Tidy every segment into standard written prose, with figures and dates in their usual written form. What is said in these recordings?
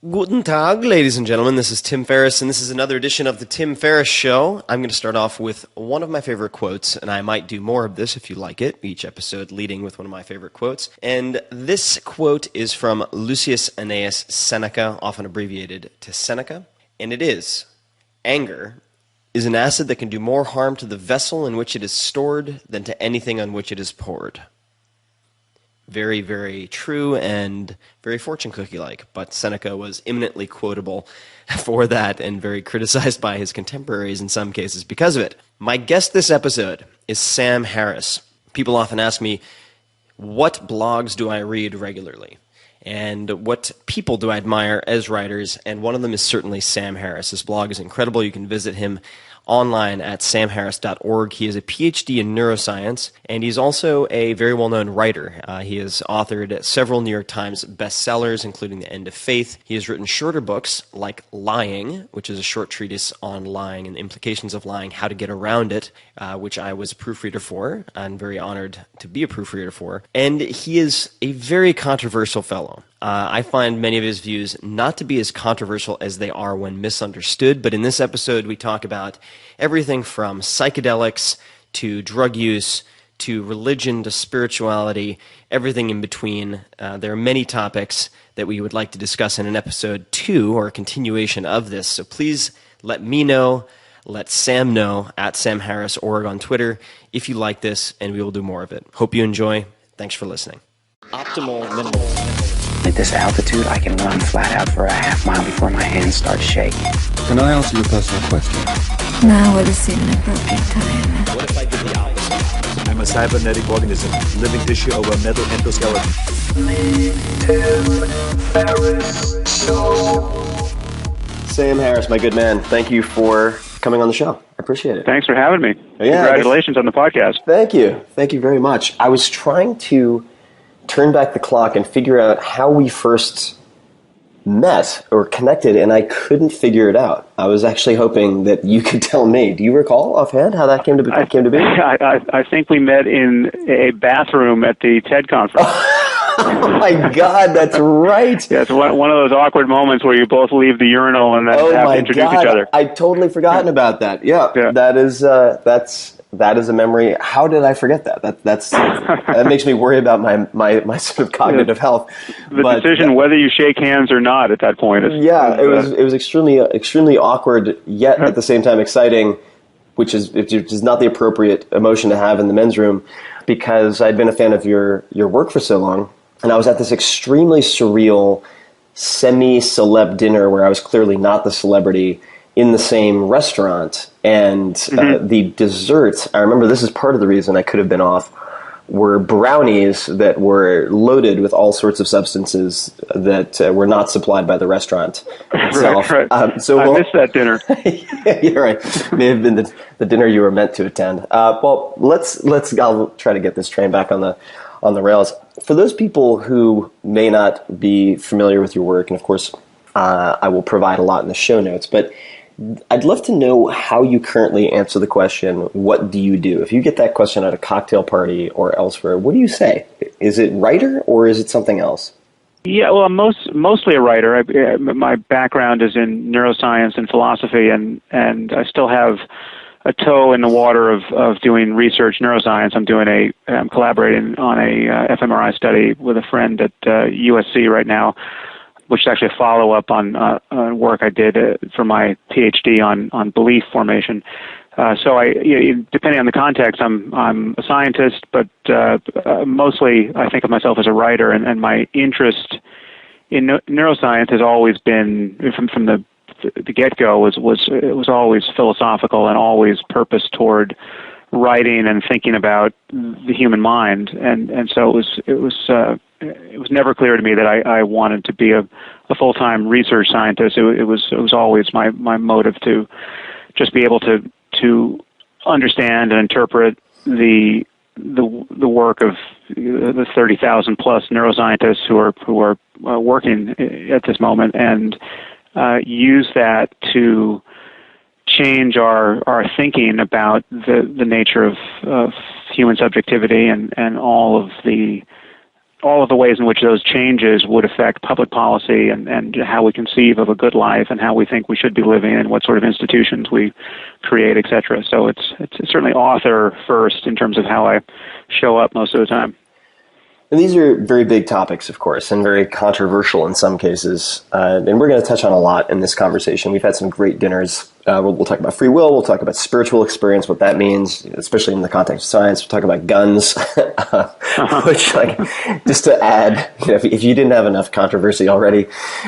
Guten Tag, ladies and gentlemen. This is Tim Ferriss, and this is another edition of the Tim Ferriss Show. I'm going to start off with one of my favorite quotes, and I might do more of this if you like it, each episode leading with one of my favorite quotes. And this quote is from Lucius Annaeus Seneca, often abbreviated to Seneca, and it is, "Anger is an acid that can do more harm to the vessel in which it is stored than to anything on which it is poured." Very, very true and very fortune cookie-like, but Seneca was eminently quotable for that and very criticized by his contemporaries in some cases because of it. My guest this episode is Sam Harris. People often ask me, what blogs do I read regularly? And what people do I admire as writers? And one of them is certainly Sam Harris. His blog is incredible. You can visit him online at samharris.org. He is a PhD in neuroscience, and he's also a very well-known writer. He has authored several New York Times bestsellers, including The End of Faith. He has written shorter books like Lying, which is a short treatise on lying and the implications of lying, how to get around it, which I was a proofreader for. I'm very honored to be a proofreader for. And he is a very controversial fellow. I find many of his views not to be as controversial as they are when misunderstood, but in this episode we talk about everything from psychedelics to drug use to religion to spirituality, everything in between. There are many topics that we would like to discuss in an episode 2 or a continuation of this, so please let me know, let Sam know at samharris.org on Twitter if you like this, and we will do more of it. Hope you enjoy. Thanks for listening. Optimal minimal. At this altitude, I can run flat out for a half mile before my hands start shaking. Can I ask you a personal question? Now would seem an appropriate time. What if I did the opposite? I'm a cybernetic organism, living tissue over metal endoskeleton. Sam Harris, my good man, thank you for coming on the show. I appreciate it. Thanks for having me. Yeah, congratulations on the podcast. Thank you. Thank you very much. I was trying to turn back the clock and figure out how we first met or connected, and I couldn't figure it out. I was actually hoping that you could tell me. Do you recall offhand how that came to be? I think we met in a bathroom at the TED conference. Oh my God, that's right. Yeah, it's one of those awkward moments where you both leave the urinal and then have to introduce each other. I'd totally forgotten about that. Yeah. That is a memory. How did I forget that? That makes me worry about my sort of cognitive health. The decision whether you shake hands or not at that point is it was extremely awkward, yet at the same time exciting, which is not the appropriate emotion to have in the men's room, because I'd been a fan of your work for so long, and I was at this extremely surreal semi-celeb dinner where I was clearly not the celebrity in the same restaurant, and the desserts, I remember this is part of the reason I could have been off, were brownies that were loaded with all sorts of substances that were not supplied by the restaurant itself. Right. I missed that dinner. Yeah, you're right. May have been the dinner you were meant to attend. Well, I'll try to get this train back on the rails. For those people who may not be familiar with your work, and of course I will provide a lot in the show notes, but I'd love to know how you currently answer the question, what do you do? If you get that question at a cocktail party or elsewhere, what do you say? Is it writer or is it something else? Yeah, well, I'm mostly a writer. My background is in neuroscience and philosophy, and I still have a toe in the water of doing research neuroscience. I'm collaborating on a fMRI study with a friend at USC right now, which is actually a follow-up on work I did for my PhD on belief formation. So depending on the context, I'm a scientist, but mostly I think of myself as a writer, and my interest in neuroscience has always been, from the get-go, was always philosophical and always purposed toward writing and thinking about the human mind, and so it was never clear to me that I wanted to be a full-time research scientist. It was always my motive to just be able to understand and interpret the work of the 30,000 plus neuroscientists who are working at this moment, and use that to change our thinking about the nature of human subjectivity and all of the all of the ways in which those changes would affect public policy and how we conceive of a good life and how we think we should be living and what sort of institutions we create, etc. So it's certainly author first in terms of how I show up most of the time. And these are very big topics, of course, and very controversial in some cases. And we're going to touch on a lot in this conversation. We've had some great dinners. We'll talk about free will. We'll talk about spiritual experience, what that means, especially in the context of science. We'll talk about guns, which, like, just to add, if you didn't have enough controversy already,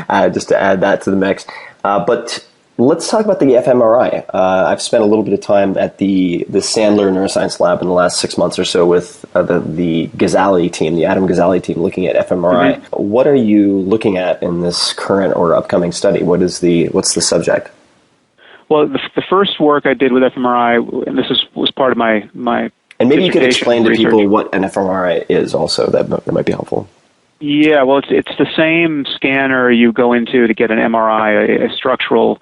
just to add that to the mix. But let's talk about the fMRI. I've spent a little bit of time at the Sandler Neuroscience Lab in the last 6 months or so with the Ghazali team, the Adam Ghazali team, looking at fMRI. Mm-hmm. What are you looking at in this current or upcoming study? What's the subject? Well, the first work I did with fMRI, and this was part of my and maybe you could explain to people what an fMRI is also. That might be helpful. Yeah, well, it's the same scanner you go into to get an MRI, a structural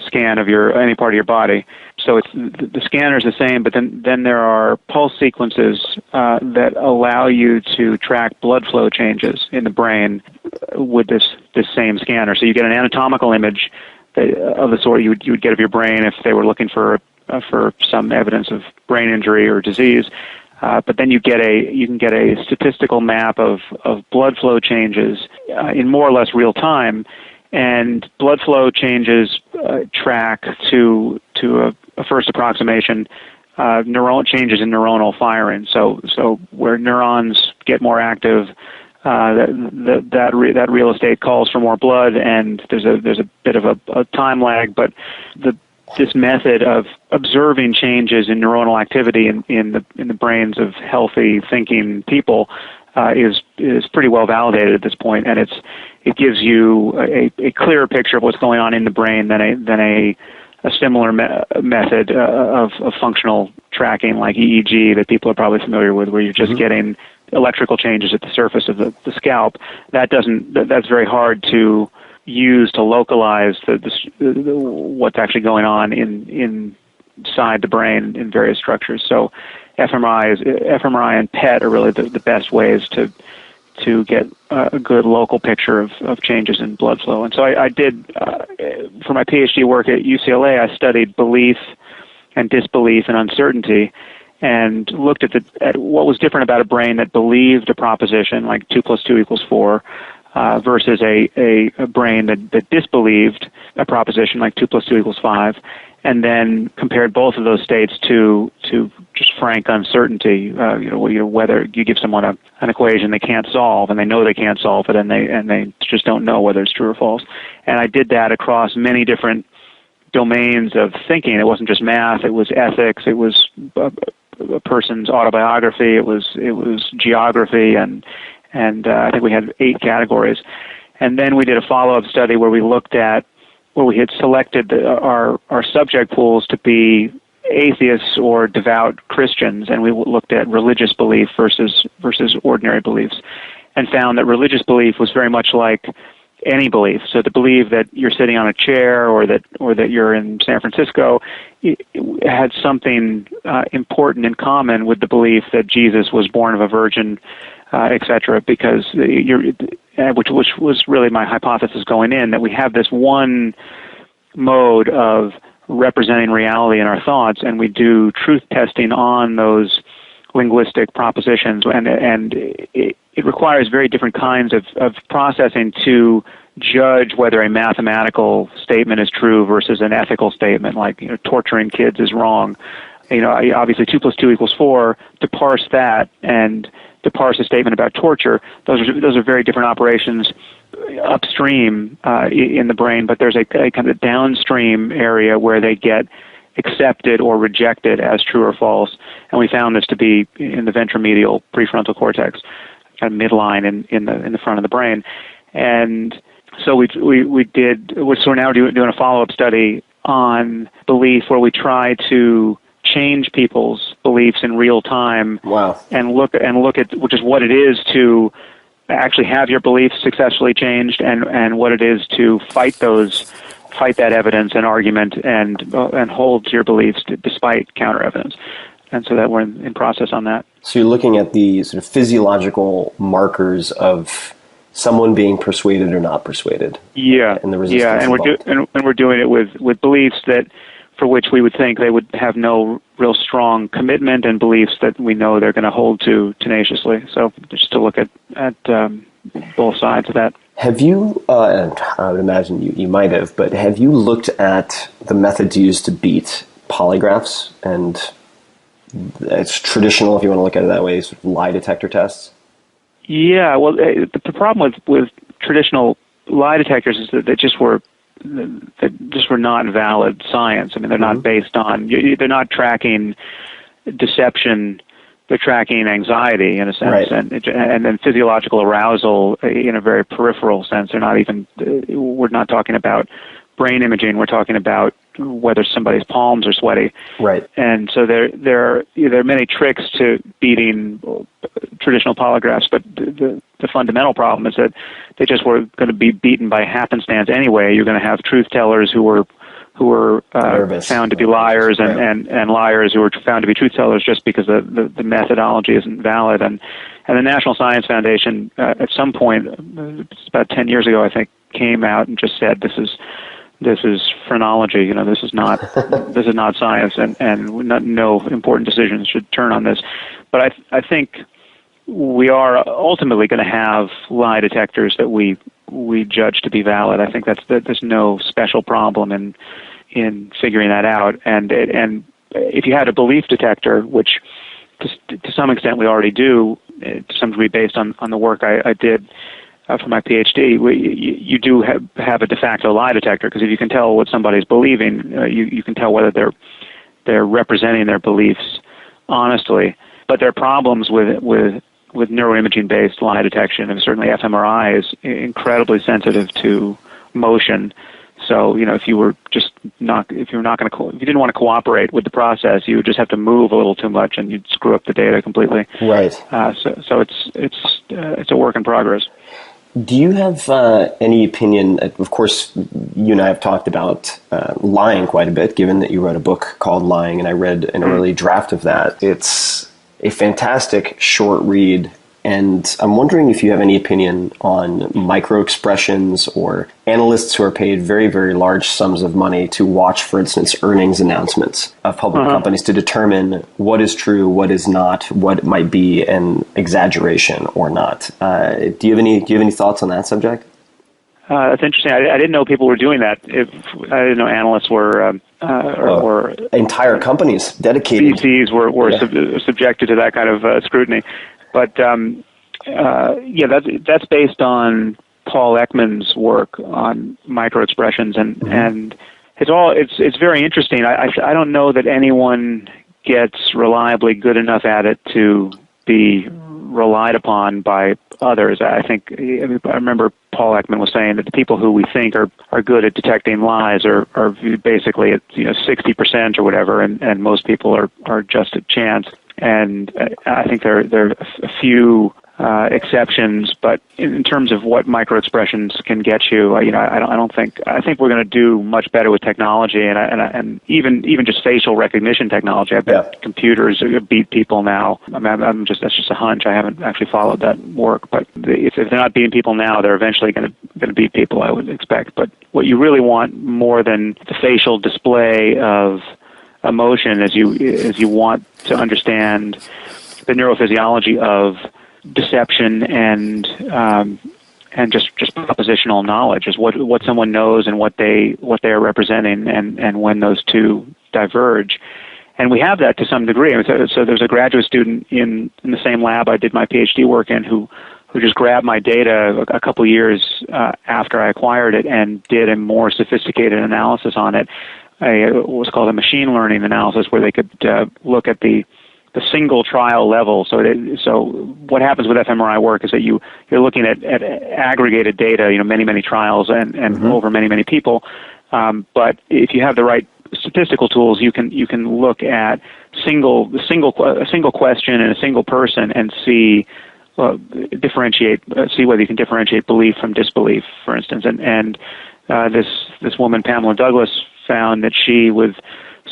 scan of any part of your body. So the scanner is the same, but then there are pulse sequences that allow you to track blood flow changes in the brain with this same scanner. So you get an anatomical image of the sort you would get of your brain if they were looking for some evidence of brain injury or disease. But then you can get a statistical map of blood flow changes in more or less real time, and blood flow changes track to a first approximation neuronal changes in neuronal firing. So where neurons get more active, that real estate calls for more blood, and there's a bit of a time lag, but this method of observing changes in neuronal activity in the brains of healthy thinking people is pretty well validated at this point, and it gives you a clearer picture of what's going on in the brain than a similar method of functional tracking like EEG that people are probably familiar with, where you're just getting electrical changes at the surface of the scalp. That's very hard to use to localize what's actually going on inside the brain in various structures. So fMRI and PET are really the best ways to get a good local picture of changes in blood flow. And so I did, for my PhD work at UCLA, I studied belief and disbelief and uncertainty, and looked at what was different about a brain that believed a proposition like 2 + 2 = 4, versus a brain that disbelieved a proposition like 2 + 2 = 5, and then compared both of those states to just frank uncertainty. Whether you give someone an equation they can't solve, and they know they can't solve it, and they just don't know whether it's true or false. And I did that across many different domains of thinking. It wasn't just math; it was ethics. It was a person's autobiography. It was geography, and I think we had 8 categories. And then we did a follow-up study where we had selected our subject pools to be atheists or devout Christians, and we looked at religious belief versus ordinary beliefs, and found that religious belief was very much like any belief. So to believe that you're sitting on a chair or that you're in San Francisco, it had something important in common with the belief that Jesus was born of a virgin, etc. Because which was really my hypothesis going in, that we have this one mode of representing reality in our thoughts, and we do truth testing on those linguistic propositions, and it requires very different kinds of processing to judge whether a mathematical statement is true versus an ethical statement, like torturing kids is wrong. Obviously 2 + 2 = 4. To parse that and to parse a statement about torture, those are very different operations upstream in the brain, but there's a kind of downstream area where they get accepted or rejected as true or false, and we found this to be in the ventromedial prefrontal cortex, kind of midline in the front of the brain. And so we're now doing a follow-up study on belief, where we try to change people's beliefs in real time. Wow. and look at which is what it is to actually have your beliefs successfully changed, and what it is to fight that evidence and argument and hold to your beliefs despite counter evidence. so that we're in process on that. So you're looking at the sort of physiological markers of someone being persuaded or not persuaded. Yeah, and the resistance and involved. we're doing it with beliefs that for which we would think they would have no real strong commitment, and beliefs that we know they're going to hold to tenaciously. So just to look at both sides of that. Have you, and I would imagine you might have, but have you looked at the methods used to beat polygraphs? And it's traditional, if you want to look at it that way, sort of lie detector tests? Yeah, well, the problem with traditional lie detectors is that they just were not valid science. I mean, they're not based on, they're not tracking deception, they're tracking anxiety in a sense, right. and then physiological arousal in a very peripheral sense. They're not even, we're not talking about brain imaging, we're talking about whether somebody's palms are sweaty. Right. And so there are many tricks to beating traditional polygraphs, but the fundamental problem is that they just were going to be beaten by happenstance anyway. You're going to have truth tellers who were found to be liars, and liars who were found to be truth tellers just because the methodology isn't valid. And the National Science Foundation at some point, it's about 10 years ago, I think, came out and just said this is phrenology. You know, this is not science, and no important decisions should turn on this. But I think we are ultimately going to have lie detectors that we judge to be valid. I think there's no special problem in figuring that out. And if you had a belief detector, which to some extent we already do, to some degree based on the work I did for my PhD, you do have a de facto lie detector, because if you can tell what somebody's believing, you can tell whether they're representing their beliefs honestly. But there are problems with neuroimaging-based lie detection, and certainly fMRI is incredibly sensitive to motion. So, you know, if you didn't want to cooperate with the process, you would just have to move a little too much, and you'd screw up the data completely. Right. So it's a work in progress. Do you have any opinion? Of course, you and I have talked about lying quite a bit, given that you wrote a book called Lying, and I read an early draft of that. It's a fantastic short read, and I'm wondering if you have any opinion on micro-expressions or analysts who are paid very, very large sums of money to watch, for instance, earnings announcements of public companies to determine what is true, what is not, what might be an exaggeration or not. Do you have any thoughts on that subject? That's interesting. I didn't know people were doing that. I didn't know analysts were or entire companies dedicated. VCs were subjected to that kind of scrutiny. But that's based on Paul Ekman's work on microexpressions, and it's very interesting. I don't know that anyone gets reliably good enough at it to be relied upon by others. I remember Paul Ekman was saying that the people who we think are good at detecting lies are basically at 60% or whatever, and most people are just a chance. And I think there are a few exceptions, but in terms of what microexpressions can get you, I think we're going to do much better with technology, and even just facial recognition technology. I bet computers beat people now. I mean, that's just a hunch. I haven't actually followed that work, but if they're not beating people now, they're eventually going to beat people, I would expect. But what you really want more than the facial display of emotion is you want to understand the neurophysiology of deception and just propositional knowledge, is what someone knows and what they are representing, and when those two diverge. And we have that to some degree. So there's a graduate student in the same lab I did my PhD work in who just grabbed my data a couple years after I acquired it and did a more sophisticated analysis on it. What was called a machine learning analysis, where they could look at the single trial level. So what happens with fMRI work is that you're looking at aggregated data, many trials and over many people. But if you have the right statistical tools, you can look at a single question and a single person and see whether you can differentiate belief from disbelief, for instance. And this woman, Pamela Douglas, found that she, with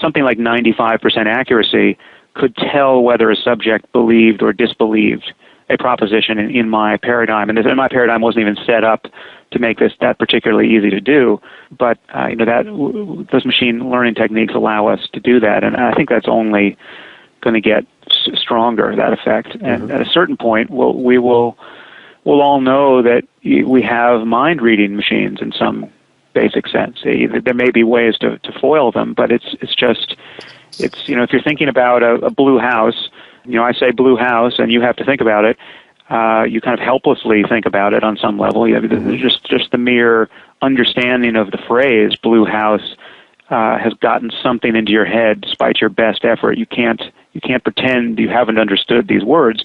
something like 95% accuracy, could tell whether a subject believed or disbelieved a proposition in my paradigm. And my paradigm wasn't even set up to make that particularly easy to do. But those machine learning techniques allow us to do that, and I think that's only going to get stronger, that effect. And at a certain point, we'll all know that we have mind-reading machines in some basic sense. There may be ways to foil them, but it's if you're thinking about a blue house, I say blue house, and you have to think about it. You kind of helplessly think about it on some level. Just the mere understanding of the phrase "blue house" has gotten something into your head, despite your best effort. You can't pretend you haven't understood these words,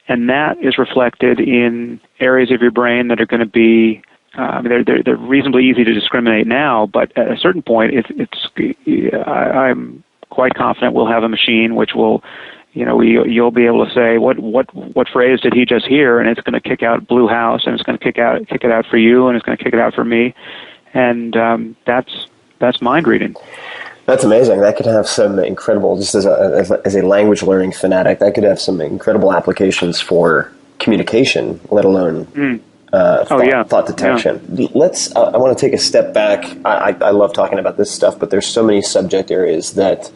and that is reflected in areas of your brain that are going to be. They're reasonably easy to discriminate now, but at a certain point, I'm quite confident we'll have a machine which will. You'll be able to say what phrase did he just hear, and it's going to kick out blue house, and it's going to kick it out for you, and it's going to kick it out for me, and that's mind reading. That's amazing. That could have some incredible, just as a language learning fanatic, that could have some incredible applications for communication, let alone thought detection. Yeah. I want to take a step back. I love talking about this stuff, but there's so many subject areas that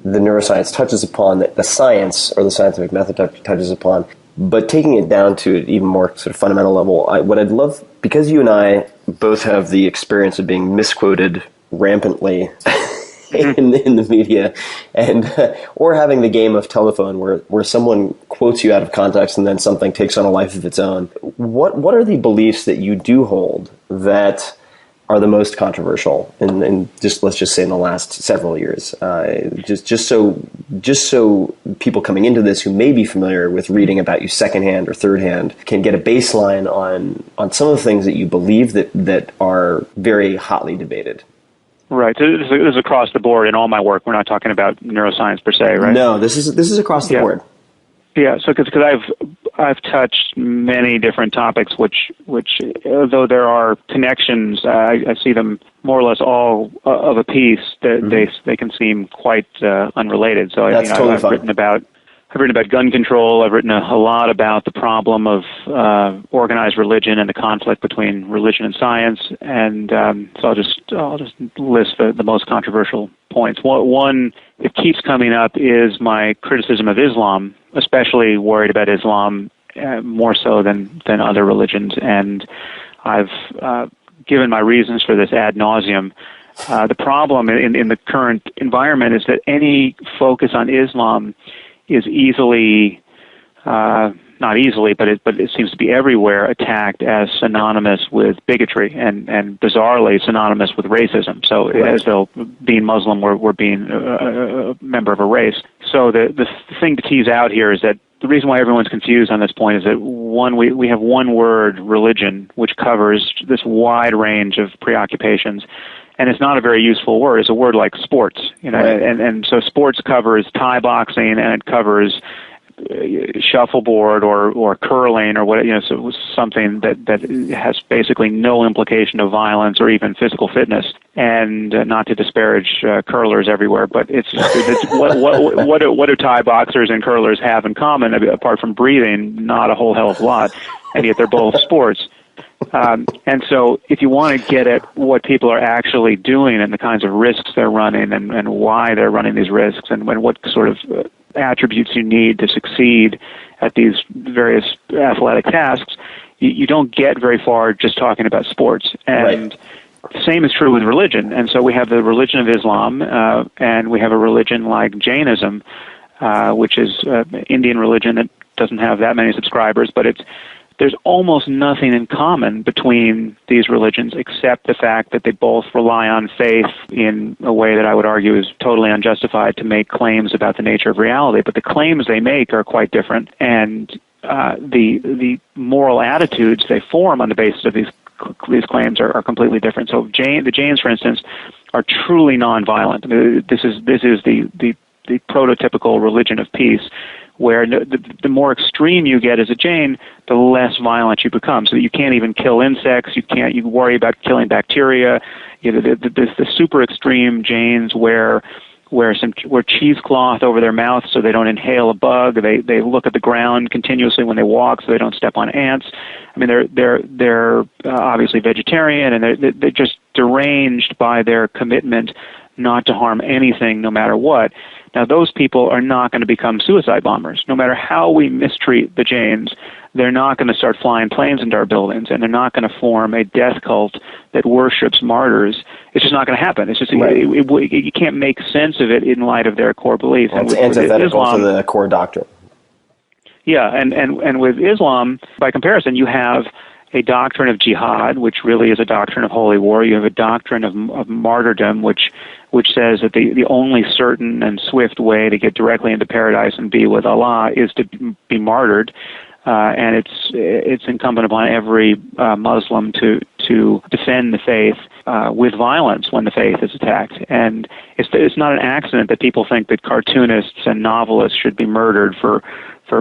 the neuroscience touches upon, that the science or the scientific method touches upon, but taking it down to an even more sort of fundamental level, what I'd love, because you and I both have the experience of being misquoted rampantly in the media, and or having the game of telephone where someone quotes you out of context and then something takes on a life of its own. What are the beliefs that you do hold that are the most controversial, and let's just say in the last several years, just so people coming into this who may be familiar with reading about you secondhand or thirdhand can get a baseline on some of the things that you believe that are very hotly debated. Right. This is across the board in all my work. We're not talking about neuroscience per se, right? No, this is across the board. Yeah. So because I've touched many different topics, which though there are connections, I see them more or less all of a piece. They can seem quite unrelated. So I've written about gun control. I've written a lot about the problem of organized religion and the conflict between religion and science. And so I'll just list the most controversial points. One that keeps coming up is my criticism of Islam, especially worried about Islam more so than other religions. And I've given my reasons for this ad nauseum. The problem in the current environment is that any focus on Islam is easily, not easily, but it seems to be everywhere, attacked as synonymous with bigotry and bizarrely synonymous with racism. So as though being Muslim we're being a member of a race. So the thing to tease out here is that the reason why everyone's confused on this point is that we have one word, religion, which covers this wide range of preoccupations. And it's not a very useful word. It's a word like sports, right. And so sports covers Thai boxing, and it covers shuffleboard or curling or what, so something that has basically no implication of violence or even physical fitness. And not to disparage curlers everywhere, but it's what do Thai boxers and curlers have in common apart from breathing? Not a whole hell of a lot, and yet they're both sports. And so if you want to get at what people are actually doing and the kinds of risks they're running and why they're running these risks and what sort of attributes you need to succeed at these various athletic tasks, you don't get very far just talking about sports. And the same is true with religion. And so we have the religion of Islam, and we have a religion like Jainism, which is Indian religion that doesn't have that many subscribers, but there's almost nothing in common between these religions except the fact that they both rely on faith in a way that I would argue is totally unjustified to make claims about the nature of reality. But the claims they make are quite different, and the moral attitudes they form on the basis of these claims are completely different. So the Jains, for instance, are truly nonviolent. This is the prototypical religion of peace, where the more extreme you get as a Jain, the less violent you become. So that you can't even kill insects. You worry about killing bacteria. The super extreme Jains wear wear cheesecloth over their mouth so they don't inhale a bug. They look at the ground continuously when they walk so they don't step on ants. I mean, they're obviously vegetarian, and they're just deranged by their commitment not to harm anything, no matter what. Now, those people are not going to become suicide bombers. No matter how we mistreat the Jains, they're not going to start flying planes into our buildings, and they're not going to form a death cult that worships martyrs. It's just not going to happen. It's just right. You can't make sense of it in light of their core beliefs. Well, it's antithetical to the core doctrine. Yeah, and with Islam, by comparison, you have a doctrine of jihad, which really is a doctrine of holy war. You have a doctrine of martyrdom, which says that the only certain and swift way to get directly into paradise and be with Allah is to be martyred. And it's incumbent upon every Muslim to defend the faith with violence when the faith is attacked. And it's not an accident that people think that cartoonists and novelists should be murdered for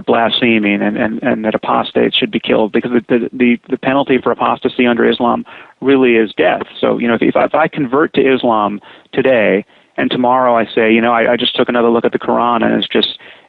blaspheming and that apostates should be killed, because the penalty for apostasy under Islam really is death. So, if I convert to Islam today and tomorrow I say, I just took another look at the Quran and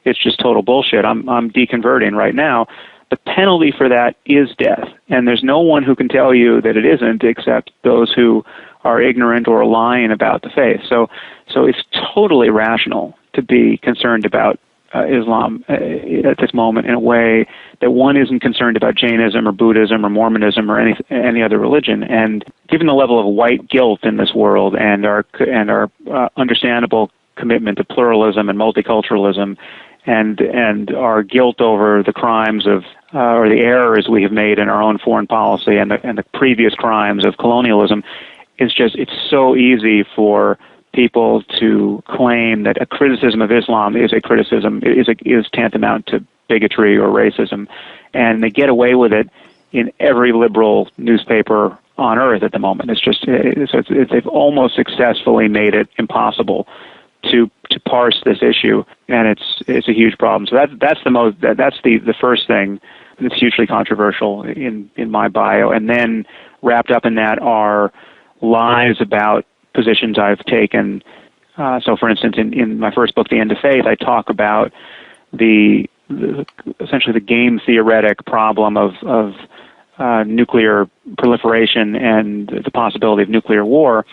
it's just total bullshit, I'm deconverting right now, the penalty for that is death. And there's no one who can tell you that it isn't except those who are ignorant or lying about the faith. So it's totally rational to be concerned about Islam at this moment in a way that one isn't concerned about Jainism or Buddhism or Mormonism or any other religion. And given the level of white guilt in this world and our understandable commitment to pluralism and multiculturalism, and our guilt over the crimes of or the errors we have made in our own foreign policy and the previous crimes of colonialism, it's so easy for people to claim that a criticism of Islam is tantamount to bigotry or racism, and they get away with it in every liberal newspaper on earth at the moment. They've almost successfully made it impossible to parse this issue, and it's a huge problem. So that's the first thing that's hugely controversial in my bio, and then wrapped up in that are lies about positions I've taken. So, for instance, in my first book, The End of Faith, I talk about essentially the game theoretic problem of nuclear proliferation and the possibility of nuclear war.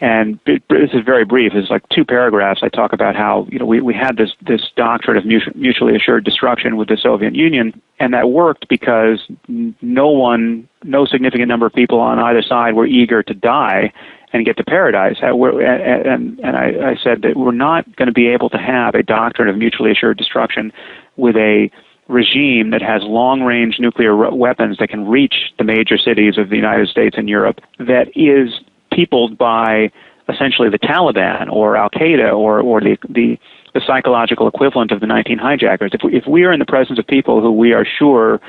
And this is very brief. It's like 2 paragraphs. I talk about how we had this doctrine of mutually assured destruction with the Soviet Union, and that worked because no significant number of people on either side were eager to die and get to paradise. And I said that we're not going to be able to have a doctrine of mutually assured destruction with a regime that has long-range nuclear weapons that can reach the major cities of the United States and Europe, that is peopled by essentially the Taliban or Al-Qaeda or the psychological equivalent of the 19 hijackers. If we are in the presence of people who we are sure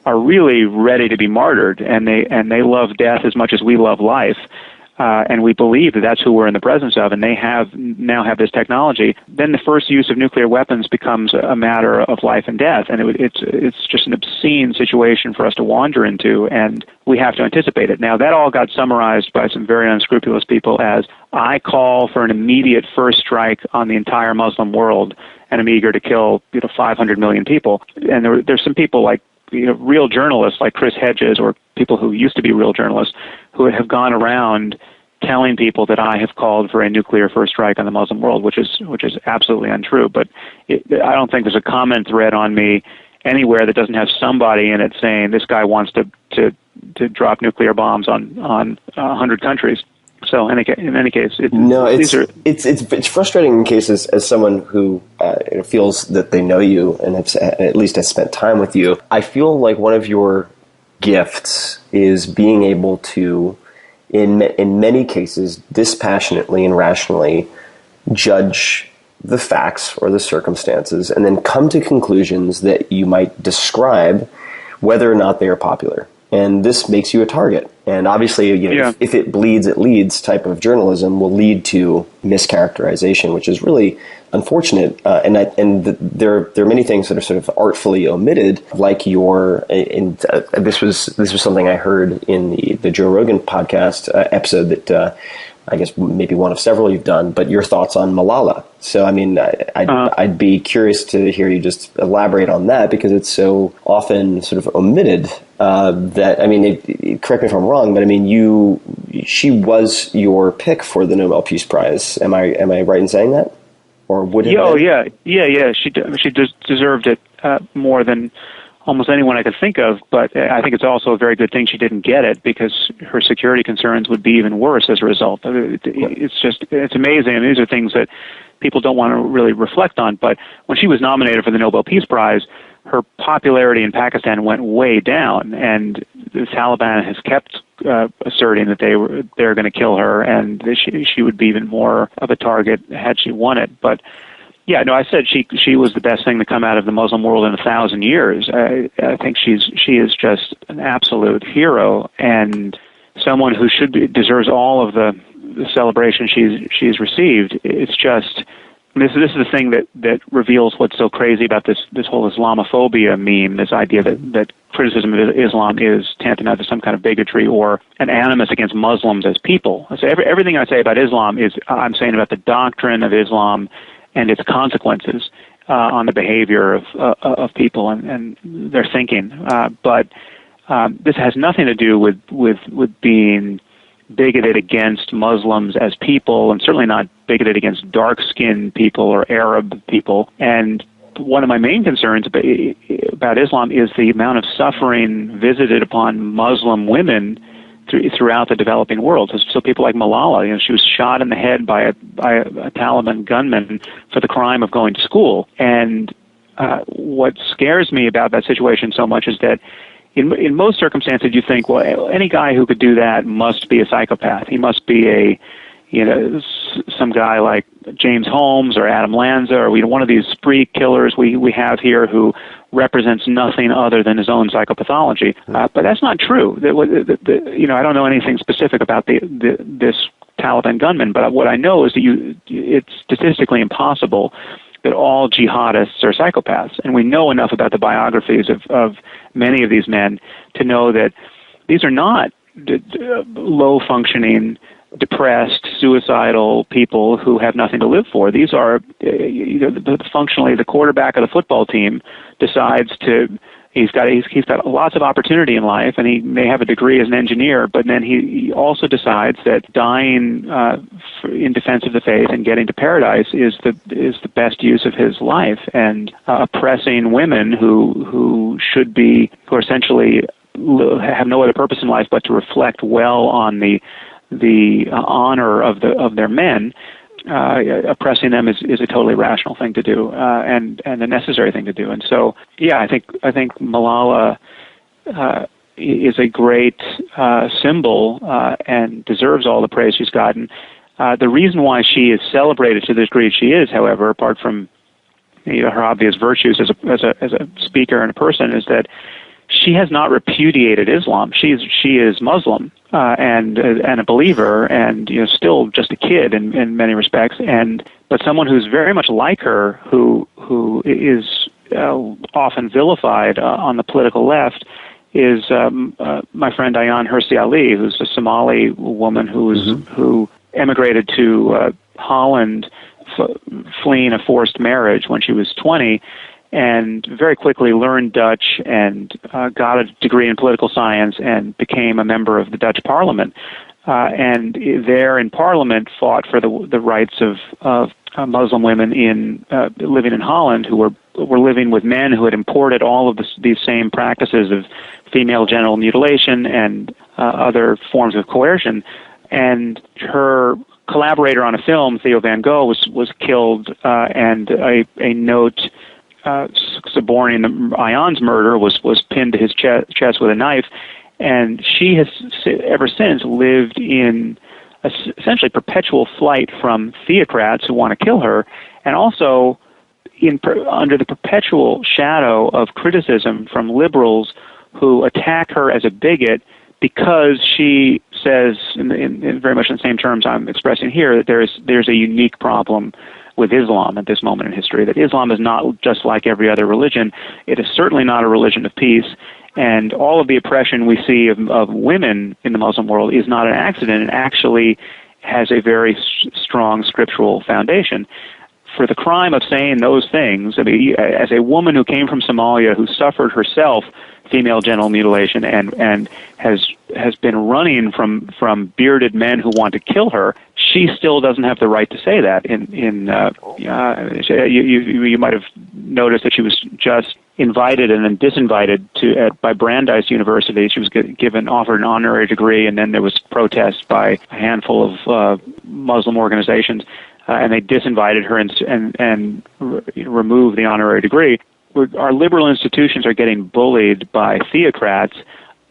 are really ready to be martyred, and they love death as much as we love life, and we believe that that's who we're in the presence of, and they now have this technology, then the first use of nuclear weapons becomes a matter of life and death, and it's just an obscene situation for us to wander into, and we have to anticipate it. Now, that all got summarized by some very unscrupulous people as, I call for an immediate first strike on the entire Muslim world, and I'm eager to kill 500 million people. And there's some people like real journalists like Chris Hedges, or people who used to be real journalists, who have gone around telling people that I have called for a nuclear first strike on the Muslim world, which is absolutely untrue. But I don't think there's a comment thread on me anywhere that doesn't have somebody in it saying this guy wants to drop nuclear bombs on 100 countries. So in any case, it's frustrating in cases as someone who feels that they know you and at least has spent time with you. I feel like one of your gifts is being able to, in many cases, dispassionately and rationally judge the facts or the circumstances, and then come to conclusions that you might describe whether or not they are popular. And this makes you a target. And obviously, if it bleeds, it leads type of journalism will lead to mischaracterization, which is really unfortunate. There are many things that are sort of artfully omitted, like this was something I heard in the Joe Rogan podcast episode that I guess maybe one of several you've done, but your thoughts on Malala. So, I mean, I'd be curious to hear you just elaborate on that, because it's so often sort of omitted that, I mean, correct me if I'm wrong, but I mean, she was your pick for the Nobel Peace Prize. Am I right in saying that? Or would it? Oh, yeah. She deserved it more than almost anyone I could think of, but I think it's also a very good thing she didn't get it, because her security concerns would be even worse as a result. It's amazing, and these are things that people don't want to really reflect on, but when she was nominated for the Nobel Peace Prize, her popularity in Pakistan went way down, and the Taliban has kept asserting that they're going to kill her, and she would be even more of a target had she won it. But yeah, no, I said she was the best thing to come out of the Muslim world in 1,000 years. I think she is just an absolute hero, and someone who deserves all of the celebration she's received. It's just this is the thing that reveals what's so crazy about this whole Islamophobia meme. This idea that criticism of Islam is tantamount to some kind of bigotry or an animus against Muslims as people. So everything I say about Islam is I'm saying about the doctrine of Islam and its consequences on the behavior of people and their thinking. But this has nothing to do with being bigoted against Muslims as people, and certainly not bigoted against dark-skinned people or Arab people. And one of my main concerns about Islam is the amount of suffering visited upon Muslim women throughout the developing world. So people like Malala, she was shot in the head by a Taliban gunman for the crime of going to school. And what scares me about that situation so much is that in most circumstances you think, well, any guy who could do that must be a psychopath. He must be some guy like James Holmes or Adam Lanza or one of these spree killers we have here who represents nothing other than his own psychopathology. But that's not true. I don't know anything specific about this Taliban gunman, but what I know is that it's statistically impossible that all jihadists are psychopaths. And we know enough about the biographies of many of these men to know that these are not low-functioning, depressed, suicidal people who have nothing to live for. These are, functionally, the quarterback of the football team decides he's got lots of opportunity in life, and he may have a degree as an engineer, but then he also decides that dying in defense of the faith and getting to paradise is the best use of his life, and oppressing women who essentially have no other purpose in life but to reflect well on the honor of their men. Oppressing them is a totally rational thing to do, and a necessary thing to do. And so, yeah, I think Malala is a great symbol and deserves all the praise she's gotten. The reason why she is celebrated to the degree she is, however, apart from her obvious virtues as a speaker and a person, is that she has not repudiated Islam. She is Muslim and a believer, and still just a kid in many respects. But someone who's very much like her, who is often vilified on the political left, is my friend Ayaan Hirsi Ali, who's a Somali woman who emigrated to Holland, fleeing a forced marriage when she was 20. And very quickly learned Dutch and got a degree in political science and became a member of the Dutch Parliament. And there in Parliament fought for the rights of Muslim women living in Holland who were living with men who had imported all of these same practices of female genital mutilation and other forms of coercion. And her collaborator on a film, Theo van Gogh, was killed, and a note suborning Ayaan's murder was pinned to his chest with a knife, and she has ever since lived in essentially perpetual flight from theocrats who want to kill her, and also under the perpetual shadow of criticism from liberals who attack her as a bigot because she says, in very much in the same terms I'm expressing here, that there's a unique problem with Islam at this moment in history, that Islam is not just like every other religion. It is certainly not a religion of peace, and all of the oppression we see of women in the Muslim world is not an accident. It actually has a very strong scriptural foundation. For the crime of saying those things, I mean, as a woman who came from Somalia, who suffered herself female genital mutilation and has been running from bearded men who want to kill her, she still doesn't have the right to say that. You might have noticed that she was just invited and then disinvited by Brandeis University. She was offered an honorary degree, and then there was protest by a handful of Muslim organizations, and they disinvited her and removed the honorary degree. Our liberal institutions are getting bullied by theocrats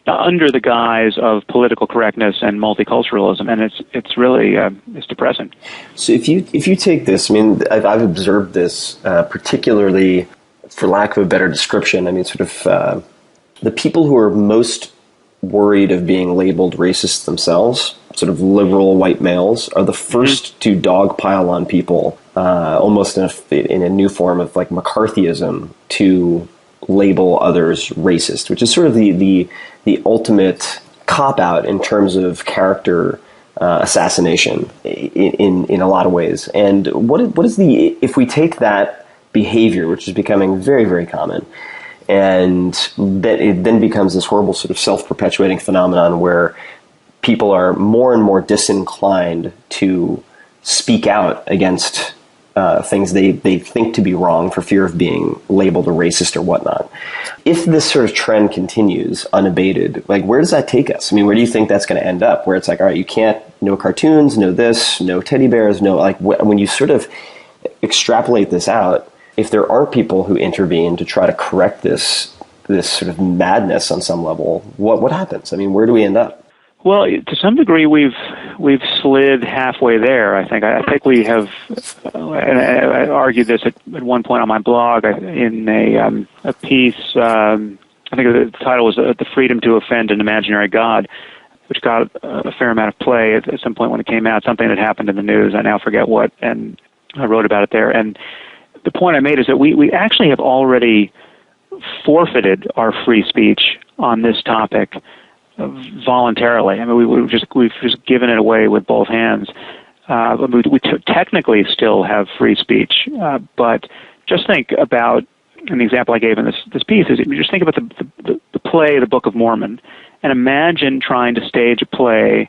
under the guise of political correctness and multiculturalism, and it's really it's depressing. So if you take this, I mean, I've observed this particularly, for lack of a better description, I mean, sort of the people who are most worried of being labeled racist themselves, sort of liberal white males, are the first to dogpile on people, almost in a new form of like McCarthyism, to label others racist, which is sort of the ultimate cop-out in terms of character assassination in a lot of ways. And what is if we take that behavior, which is becoming very, very common, and that it then becomes this horrible sort of self-perpetuating phenomenon where people are more and more disinclined to speak out against things they think to be wrong for fear of being labeled a racist or whatnot. If this sort of trend continues unabated, like, where does that take us? I mean, where do you think that's going to end up? Where it's like, all right, you can't, no cartoons, no this, no teddy bears, no, like, when you sort of extrapolate this out, if there aren't people who intervene to try to correct this sort of madness on some level, what happens? I mean, where do we end up? Well, to some degree, we've slid halfway there. I think we have, and I argued this at one point on my blog in a piece. I think the title was "The Freedom to Offend an Imaginary God," which got a fair amount of play at some point when it came out. Something that happened in the news, I now forget what, and I wrote about it there. And the point I made is that we actually have already forfeited our free speech on this topic voluntarily. I mean, we've just given it away with both hands. We technically still have free speech, but just think about, and the example I gave in this piece is, just think about the play, the Book of Mormon, and imagine trying to stage a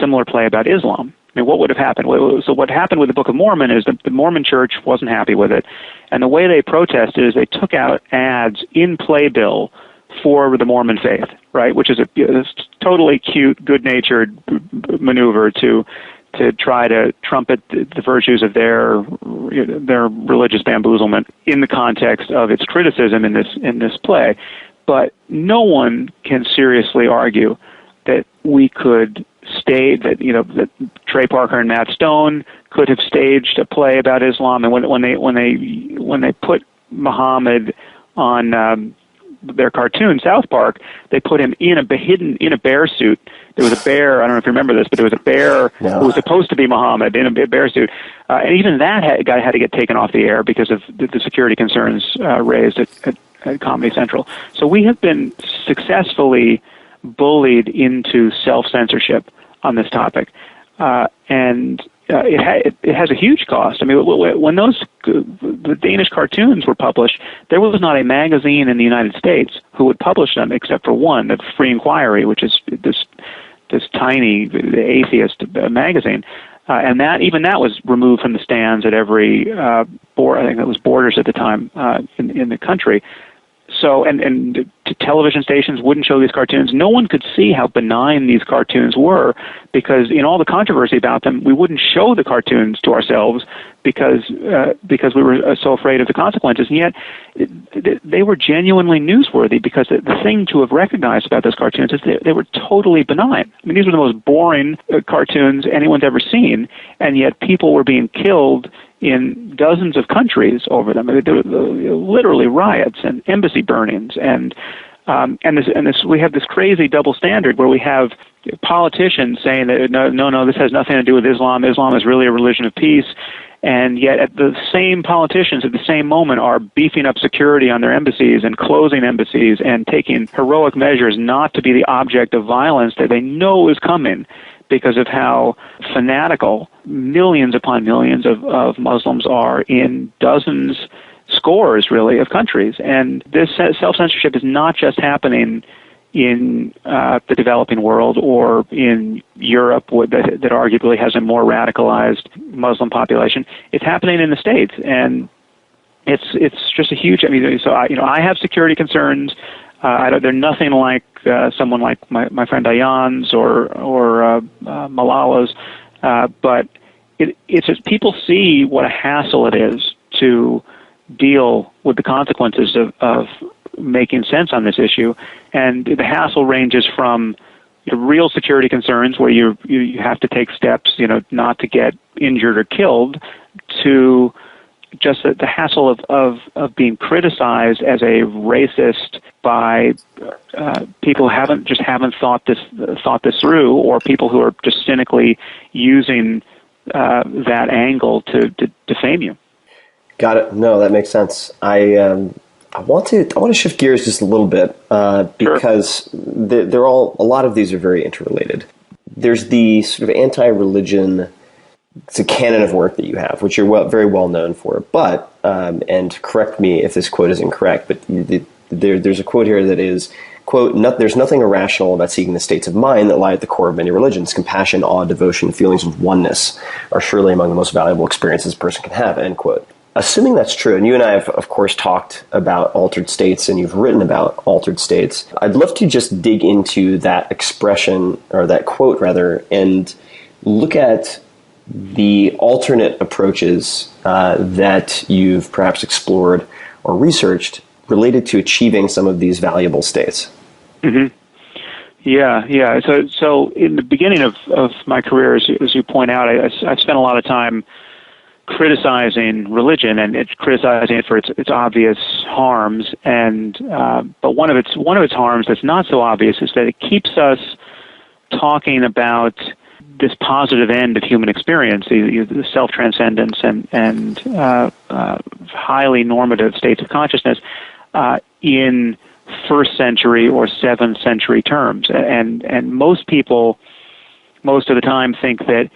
similar play about Islam. I mean, what would have happened? So what happened with the Book of Mormon is that the Mormon Church wasn't happy with it, and the way they protested is they took out ads in playbill for the Mormon faith, right? Which is a totally cute, good-natured maneuver to try to trumpet the virtues of their religious bamboozlement in the context of its criticism in this play. But no one can seriously argue that we could stage that Trey Parker and Matt Stone could have staged a play about Islam, and when they put Muhammad on their cartoon, South Park, they put him in a bear suit. There was a bear, I don't know if you remember this, but there was a bear who was supposed to be Muhammad in a bear suit. And even that guy had to get taken off the air because of the security concerns raised at Comedy Central. So we have been successfully bullied into self-censorship on this topic. And it has a huge cost. I mean, when the Danish cartoons were published, there was not a magazine in the United States who would publish them except for one, the Free Inquiry, which is this tiny atheist magazine. And that was removed from the stands at every I think that was Borders at the time in the country. So, and television stations wouldn't show these cartoons. No one could see how benign these cartoons were, because in all the controversy about them, we wouldn't show the cartoons to ourselves because we were so afraid of the consequences. And yet, they were genuinely newsworthy, because the thing to have recognized about those cartoons is they were totally benign. I mean, these were the most boring cartoons anyone's ever seen, and yet people were being killed in dozens of countries over them. There were literally riots and embassy burnings and We have this crazy double standard where we have politicians saying that no, this has nothing to do with Islam. Islam is really a religion of peace. And yet at the same politicians at the same moment are beefing up security on their embassies and closing embassies and taking heroic measures not to be the object of violence that they know is coming because of how fanatical millions upon millions of Muslims are in dozens, scores really, of countries. And this self-censorship is not just happening in the developing world or in Europe that arguably has a more radicalized Muslim population. It's happening in the States, and it's just a huge. I mean, so I have security concerns. They're nothing like someone like my friend Ayan's or Malala's, but it's just people see what a hassle it is to deal with the consequences of making sense on this issue, and the hassle ranges from real security concerns where you have to take steps, not to get injured or killed, to just the hassle of being criticized as a racist by people who haven't thought this through, or people who are just cynically using that angle to defame you. Got it. No, that makes sense. I want to shift gears just a little bit because they're all, a lot of these are very interrelated. There's the sort of anti-religion, it's a canon of work that you have, which you're very well known for. But and correct me if this quote is incorrect, but there's a quote here that is, quote, "There's nothing irrational about seeking the states of mind that lie at the core of many religions. Compassion, awe, devotion, feelings of oneness are surely among the most valuable experiences a person can have," end quote. Assuming that's true, and you and I have, of course, talked about altered states, and you've written about altered states, I'd love to just dig into that expression, or that quote, rather, and look at the alternate approaches that you've perhaps explored or researched related to achieving some of these valuable states. Mm-hmm. Yeah. So in the beginning of my career, as you point out, I spent a lot of time criticizing religion and criticizing it for its obvious harms, and but one of its harms that's not so obvious is that it keeps us talking about this positive end of human experience, the self-transcendence and highly normative states of consciousness in first century or 7th century terms, and most people most of the time think that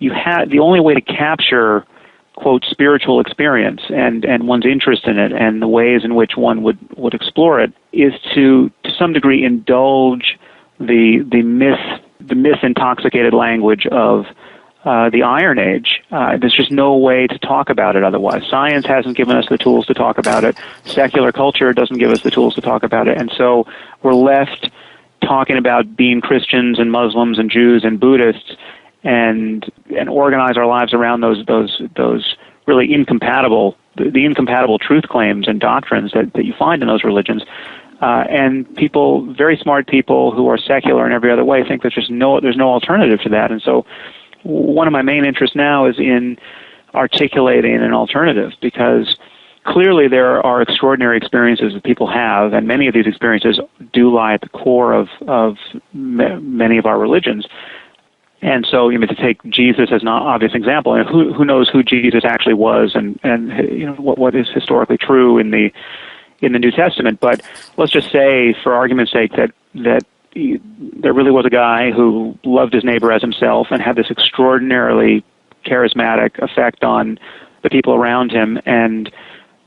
the only way to capture, quote, spiritual experience and one's interest in it and the ways in which one would explore it is to some degree indulge the myth-intoxicated language of the Iron Age. There's just no way to talk about it otherwise. Science hasn't given us the tools to talk about it. Secular culture doesn't give us the tools to talk about it. And so we're left talking about being Christians and Muslims and Jews and Buddhists and organize our lives around those really incompatible, the incompatible truth claims and doctrines that you find in those religions. And people, very smart people who are secular in every other way, think there's no alternative to that. And so one of my main interests now is in articulating an alternative, because clearly there are extraordinary experiences that people have, and many of these experiences do lie at the core of many of our religions. And so, to take Jesus as an obvious example, and who knows who Jesus actually was, and what is historically true in the New Testament. But let's just say, for argument's sake, that there really was a guy who loved his neighbor as himself and had this extraordinarily charismatic effect on the people around him, and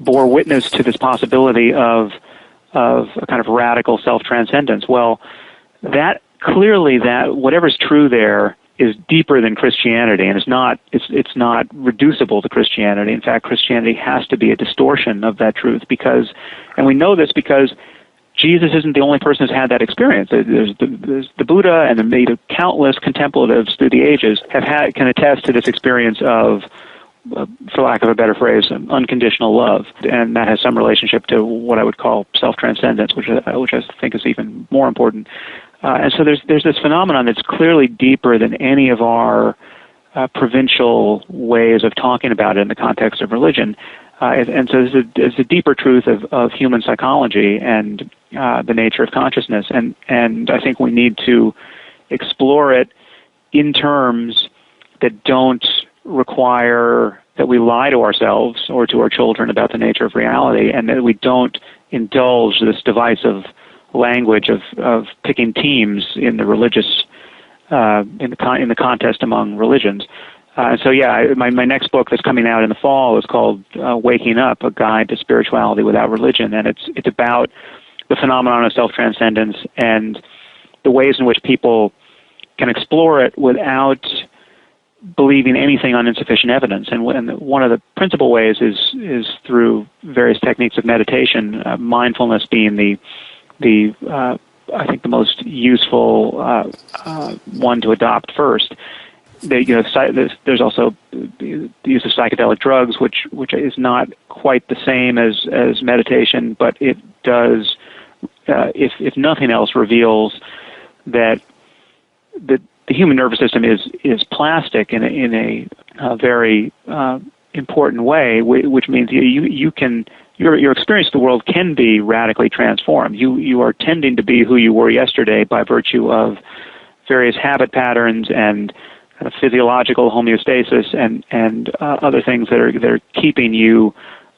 bore witness to this possibility of a kind of radical self-transcendence. Well, that whatever's true there is deeper than Christianity, and it's not reducible to Christianity. In fact, Christianity has to be a distortion of that truth, and we know this because Jesus isn't the only person who's had that experience. There's the Buddha and the countless contemplatives through the ages can attest to this experience of, for lack of a better phrase, unconditional love, and that has some relationship to what I would call self-transcendence, which I think is even more important. And so there's this phenomenon that's clearly deeper than any of our provincial ways of talking about it in the context of religion. And so it's a deeper truth of human psychology and the nature of consciousness. And I think we need to explore it in terms that don't require that we lie to ourselves or to our children about the nature of reality, and that we don't indulge this divisive language of picking teams in the religious in the contest among religions. So my next book that's coming out in the fall is called Waking Up: A Guide to Spirituality Without Religion, and it's about the phenomenon of self-transcendence and the ways in which people can explore it without believing anything on insufficient evidence. And one of the principal ways is through various techniques of meditation, mindfulness being the I think the most useful one to adopt first. There's also the use of psychedelic drugs, which is not quite the same as meditation, but it does, if nothing else, reveals that the human nervous system is plastic in a very important way, which means your experience of the world can be radically transformed. You are tending to be who you were yesterday by virtue of various habit patterns and kind of physiological homeostasis and other things that are keeping you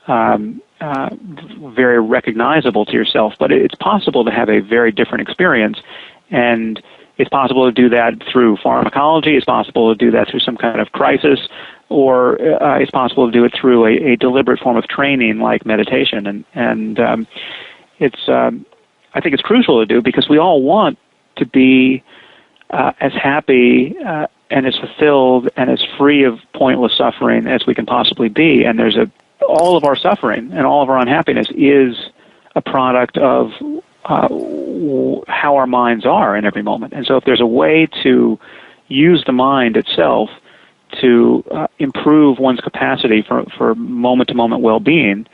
very recognizable to yourself. But it's possible to have a very different experience, and it's possible to do that through pharmacology. It's possible to do that through some kind of crisis, or it's possible to do it through a deliberate form of training like meditation. And it's I think it's crucial to do because we all want to be as happy and as fulfilled and as free of pointless suffering as we can possibly be. And all of our suffering and all of our unhappiness is a product of how our minds are in every moment. And so if there's a way to use the mind itself to improve one's capacity for moment-to-moment well-being,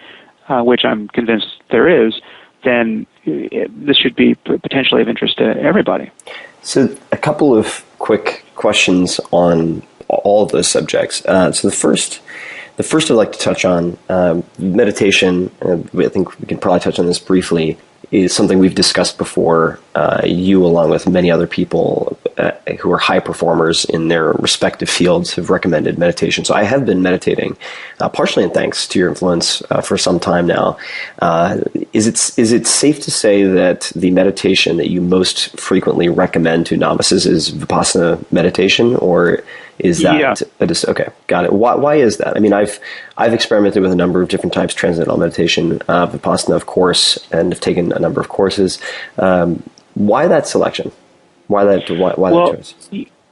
which I'm convinced there is, then this should be potentially of interest to everybody. So a couple of quick questions on all of those subjects. So the first I'd like to touch on meditation. I think we can probably touch on this briefly. Is something we've discussed before. You, along with many other people who are high performers in their respective fields, have recommended meditation. So I have been meditating, partially in thanks to your influence for some time now. Is it safe to say that the meditation that you most frequently recommend to novices is Vipassana meditation, or is that okay? Got it. Why is that? I mean, I've experimented with a number of different types: transcendental meditation, Vipassana, of course, and have taken a number of courses. Why that selection? Why that choice?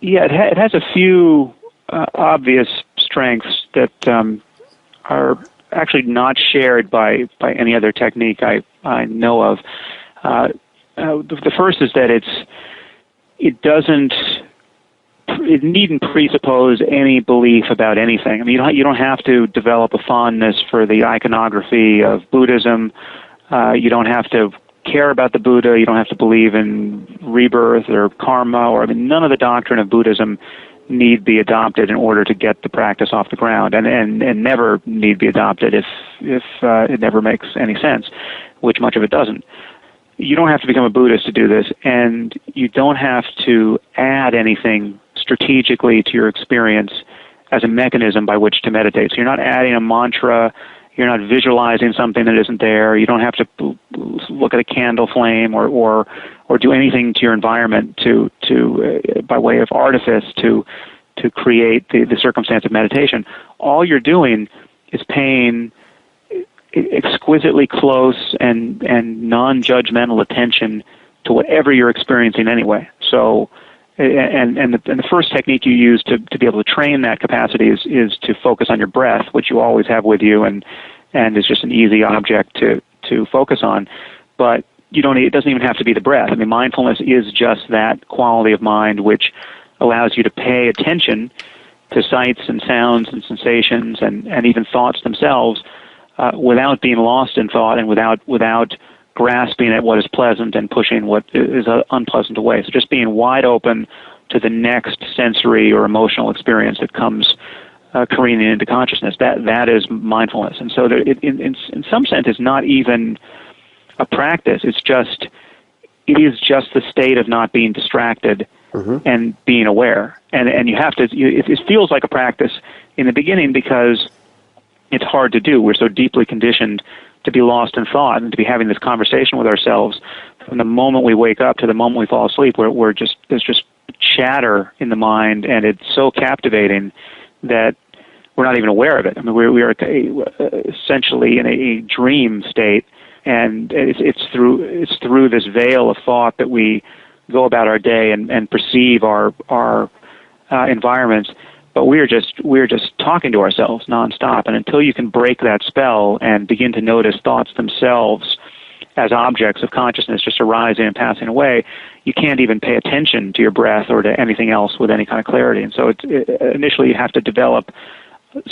Yeah, it has a few obvious strengths that are actually not shared by any other technique I know of. The first is that it needn't presuppose any belief about anything. I mean, you don't have to develop a fondness for the iconography of Buddhism. You don't have to care about the Buddha. You don't have to believe in rebirth or karma, none of the doctrine of Buddhism need be adopted in order to get the practice off the ground, and never need be adopted if it never makes any sense, which much of it doesn't. You don't have to become a Buddhist to do this, and you don't have to add anything strategically to your experience as a mechanism by which to meditate. So you're not adding a mantra, you're not visualizing something that isn't there, you don't have to look at a candle flame or do anything to your environment to by way of artifice to create the circumstance of meditation. All you're doing is paying exquisitely close and non-judgmental attention to whatever you're experiencing anyway. So, and the first technique you use to be able to train that capacity is to focus on your breath, which you always have with you, and is just an easy object to focus on. But it doesn't even have to be the breath. I mean, mindfulness is just that quality of mind which allows you to pay attention to sights and sounds and sensations and even thoughts themselves, without being lost in thought and without grasping at what is pleasant and pushing what is unpleasant away. So just being wide open to the next sensory or emotional experience that comes careening into consciousness. That is mindfulness. And so in some sense, it's not even a practice. It is just the state of not being distracted and being aware. And you have to. It feels like a practice in the beginning because it's hard to do. We're so deeply conditioned to be lost in thought and to be having this conversation with ourselves from the moment we wake up to the moment we fall asleep. There's just chatter in the mind, and it's so captivating that we're not even aware of it. I mean, we are essentially in a dream state, and it's through this veil of thought that we go about our day and perceive our environments. But we're just talking to ourselves nonstop, and until you can break that spell and begin to notice thoughts themselves as objects of consciousness just arising and passing away, you can't even pay attention to your breath or to anything else with any kind of clarity. And so initially you have to develop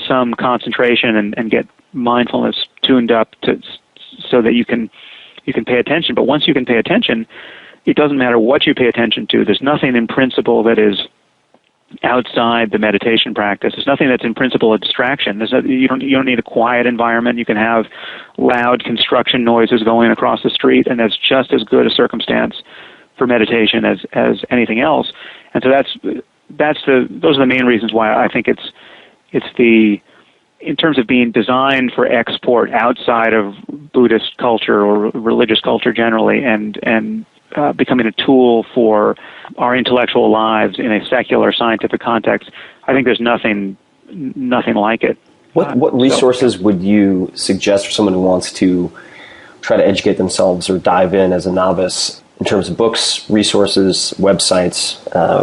some concentration and get mindfulness tuned up so that you can pay attention. But once you can pay attention, it doesn't matter what you pay attention to. There's nothing in principle that is outside the meditation practice. There's nothing that's in principle a distraction. You don't need a quiet environment. You can have loud construction noises going across the street, and that's just as good a circumstance for meditation as anything else. And so those are the main reasons why I think it's in terms of being designed for export outside of Buddhist culture or religious culture generally, and becoming a tool for our intellectual lives in a secular scientific context. I think there's nothing like it. What resources would you suggest for someone who wants to try to educate themselves or dive in as a novice in terms of books, resources, websites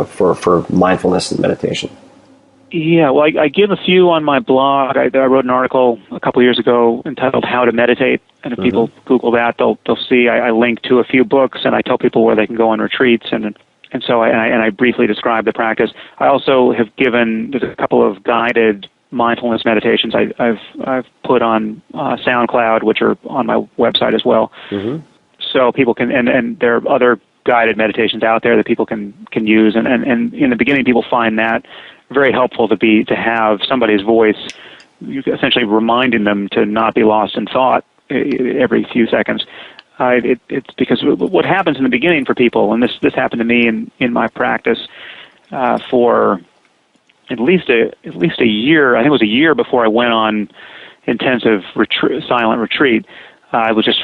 for mindfulness and meditation? Yeah, well, I give a few on my blog. I wrote an article a couple years ago entitled "How to Meditate," and if people Google that, they'll see I link to a few books, and I tell people where they can go on retreats, and so I briefly describe the practice. I also have there's a couple of guided mindfulness meditations I've put on SoundCloud, which are on my website as well. So people can, and there are other guided meditations out there that people can use, and in the beginning, people find that very helpful to have somebody's voice, essentially reminding them to not be lost in thought every few seconds. It's because what happens in the beginning for people, and this happened to me in my practice for at least a year. I think it was a year before I went on intensive silent retreat. I was just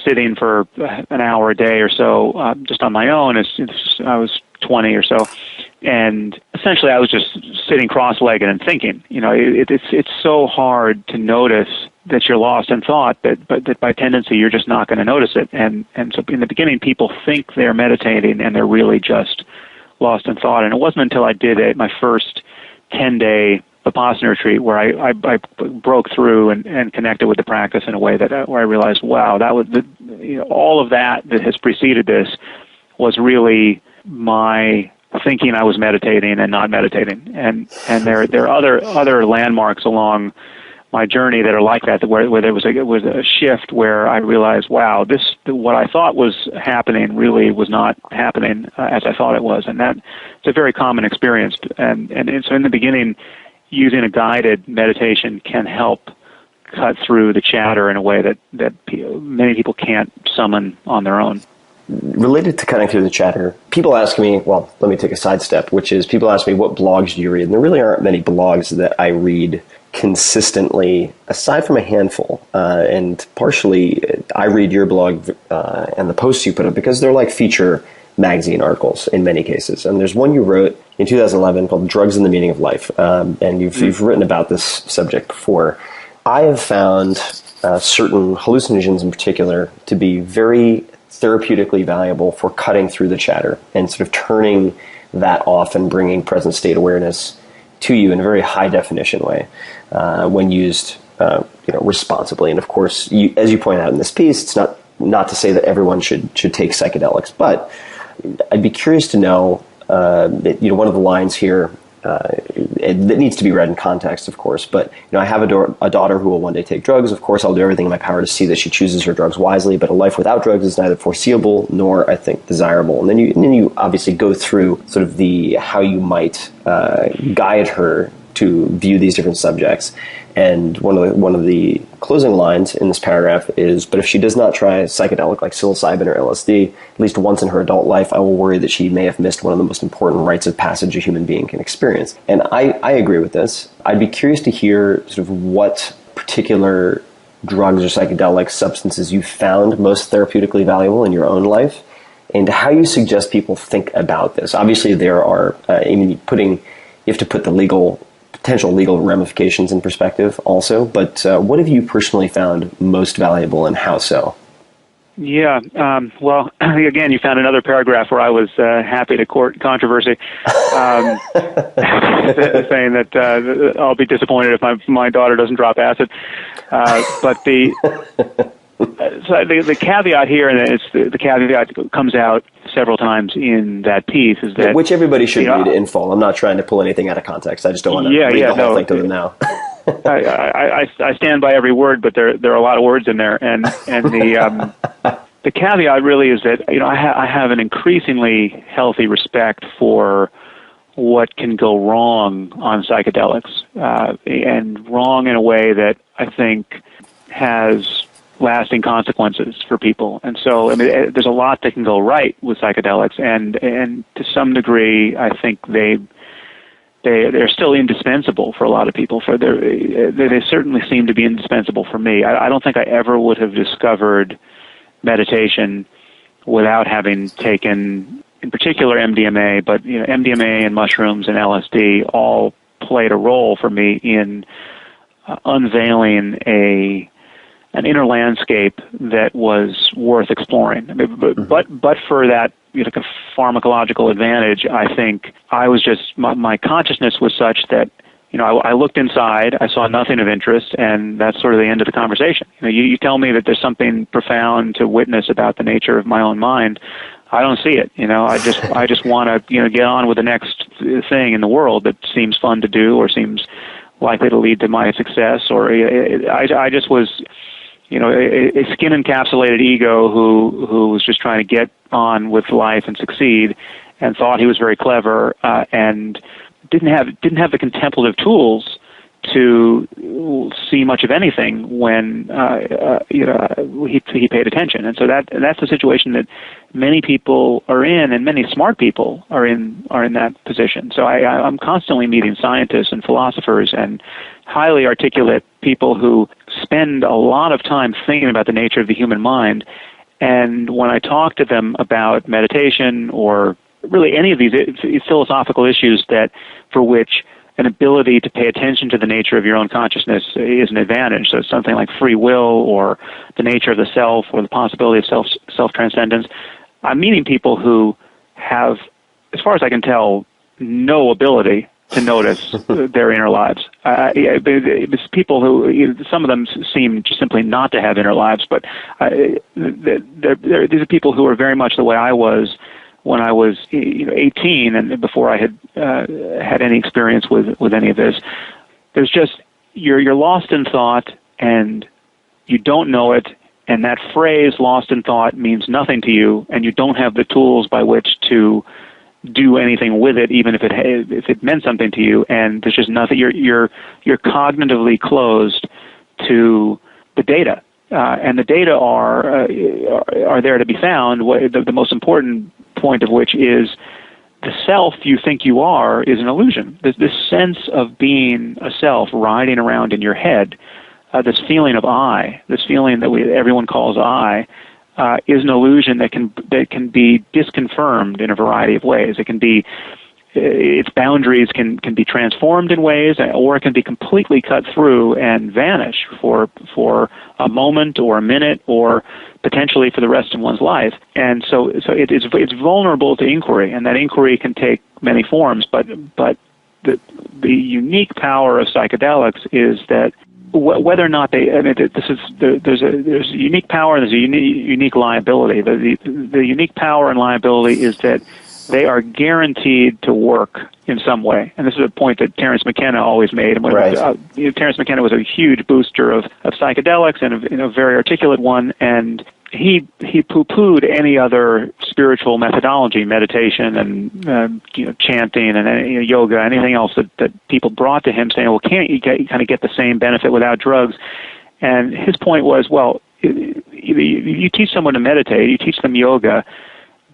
sitting for an hour a day or so, just on my own. I was 20 or so, and essentially I was just sitting cross-legged and thinking. It's so hard to notice that you're lost in thought, but by tendency you're just not going to notice it. And so in the beginning, people think they're meditating and they're really just lost in thought. And it wasn't until I did my first 10-day Vipassana retreat where I broke through and connected with the practice in a way where I realized, wow, that was all of that has preceded this was really my thinking I was meditating and not meditating. And there are other landmarks along my journey that are like that, where there was a shift where I realized, wow, what I thought was happening really was not happening as I thought it was. And it's a very common experience. And so in the beginning, using a guided meditation can help cut through the chatter in a way that many people can't summon on their own. Related to cutting through the chatter, people ask me, well, let me take a sidestep, which is people ask me, what blogs do you read? And there really aren't many blogs that I read consistently, aside from a handful. And partially, I read your blog and the posts you put up because they're like feature magazine articles in many cases. And there's one you wrote in 2011 called Drugs and the Meaning of Life. And you've written about this subject before. I have found certain hallucinogens in particular to be very therapeutically valuable for cutting through the chatter and sort of turning that off and bringing present state awareness to you in a very high definition way when used responsibly. And of course, as you point out in this piece, it's not to say that everyone should take psychedelics, but I'd be curious to know one of the lines here that needs to be read in context, of course, but I have a daughter who will one day take drugs. Of course, I'll do everything in my power to see that she chooses her drugs wisely, but a life without drugs is neither foreseeable nor, I think, desirable. And then you obviously go through sort of how you might guide her to view these different subjects. And one of the closing lines in this paragraph is, but if she does not try psychedelic like psilocybin or LSD at least once in her adult life, I will worry that she may have missed one of the most important rites of passage a human being can experience. And I agree with this. I'd be curious to hear sort of what particular drugs or psychedelic substances you found most therapeutically valuable in your own life, and how you suggest people think about this. Obviously, there are, you have to put the potential legal ramifications in perspective also, but what have you personally found most valuable and how so? Yeah, well, again, you found another paragraph where I was happy to court controversy, saying that I'll be disappointed if my daughter doesn't drop acid. But the caveat here, and it's the caveat comes out several times in that piece, is that which everybody should read in full. I'm not trying to pull anything out of context. I just don't want to read the whole thing to them now. I stand by every word, but there are a lot of words in there, and the caveat really is that I have an increasingly healthy respect for what can go wrong on psychedelics, and wrong in a way that I think has lasting consequences for people. And so, I mean, there's a lot that can go right with psychedelics, and to some degree, I think they're still indispensable for a lot of people. They certainly seem to be indispensable for me. I don't think I ever would have discovered meditation without having taken, in particular, MDMA, but MDMA and mushrooms and LSD all played a role for me in unveiling an inner landscape that was worth exploring. I mean, but for that pharmacological advantage, I think I was just my consciousness was such that I looked inside, I saw nothing of interest, and that's sort of the end of the conversation. You tell me that there's something profound to witness about the nature of my own mind, I don't see it. I just want to get on with the next thing in the world that seems fun to do or seems likely to lead to my success. Or I just was, a skin encapsulated ego who was just trying to get on with life and succeed, and thought he was very clever, and didn't have the contemplative tools to see much of anything when he paid attention. And so that's the situation that many people are in, and many smart people are in that position. So I'm constantly meeting scientists and philosophers and highly articulate people who spend a lot of time thinking about the nature of the human mind. And when I talk to them about meditation or really any of these philosophical issues for which an ability to pay attention to the nature of your own consciousness is an advantage. So it's something like free will or the nature of the self or the possibility of self-transcendence. I'm meeting people who have, as far as I can tell, no ability to notice their inner lives. It's people who, some of them seem simply not to have inner lives, but these are people who are very much the way I was when I was 18 and before I had had any experience with any of this. There's just, you're lost in thought and you don't know it, and that phrase lost in thought means nothing to you, and you don't have the tools by which to do anything with it, even if it meant something to you, and there's just nothing. You're cognitively closed to the data, and the data are there to be found. The most important point of which is the self you think you are is an illusion. This sense of being a self riding around in your head, this feeling of I, this feeling that everyone calls I, is an illusion that can be disconfirmed in a variety of ways. It can be, its boundaries can be transformed in ways, or it can be completely cut through and vanish for a moment or a minute or potentially for the rest of one's life. And so it's vulnerable to inquiry, and that inquiry can take many forms. But the unique power of psychedelics is that whether or not there's a unique power and there's a unique liability. The unique power and liability is that they are guaranteed to work in some way. And this is a point that Terence McKenna always made. And right. Terence McKenna was a huge booster of psychedelics and a very articulate one. And he poo-pooed any other spiritual methodology, meditation and chanting and yoga, anything else that people brought to him, saying, well, can't you kind of get the same benefit without drugs? And his point was, well, you teach someone to meditate, you teach them yoga,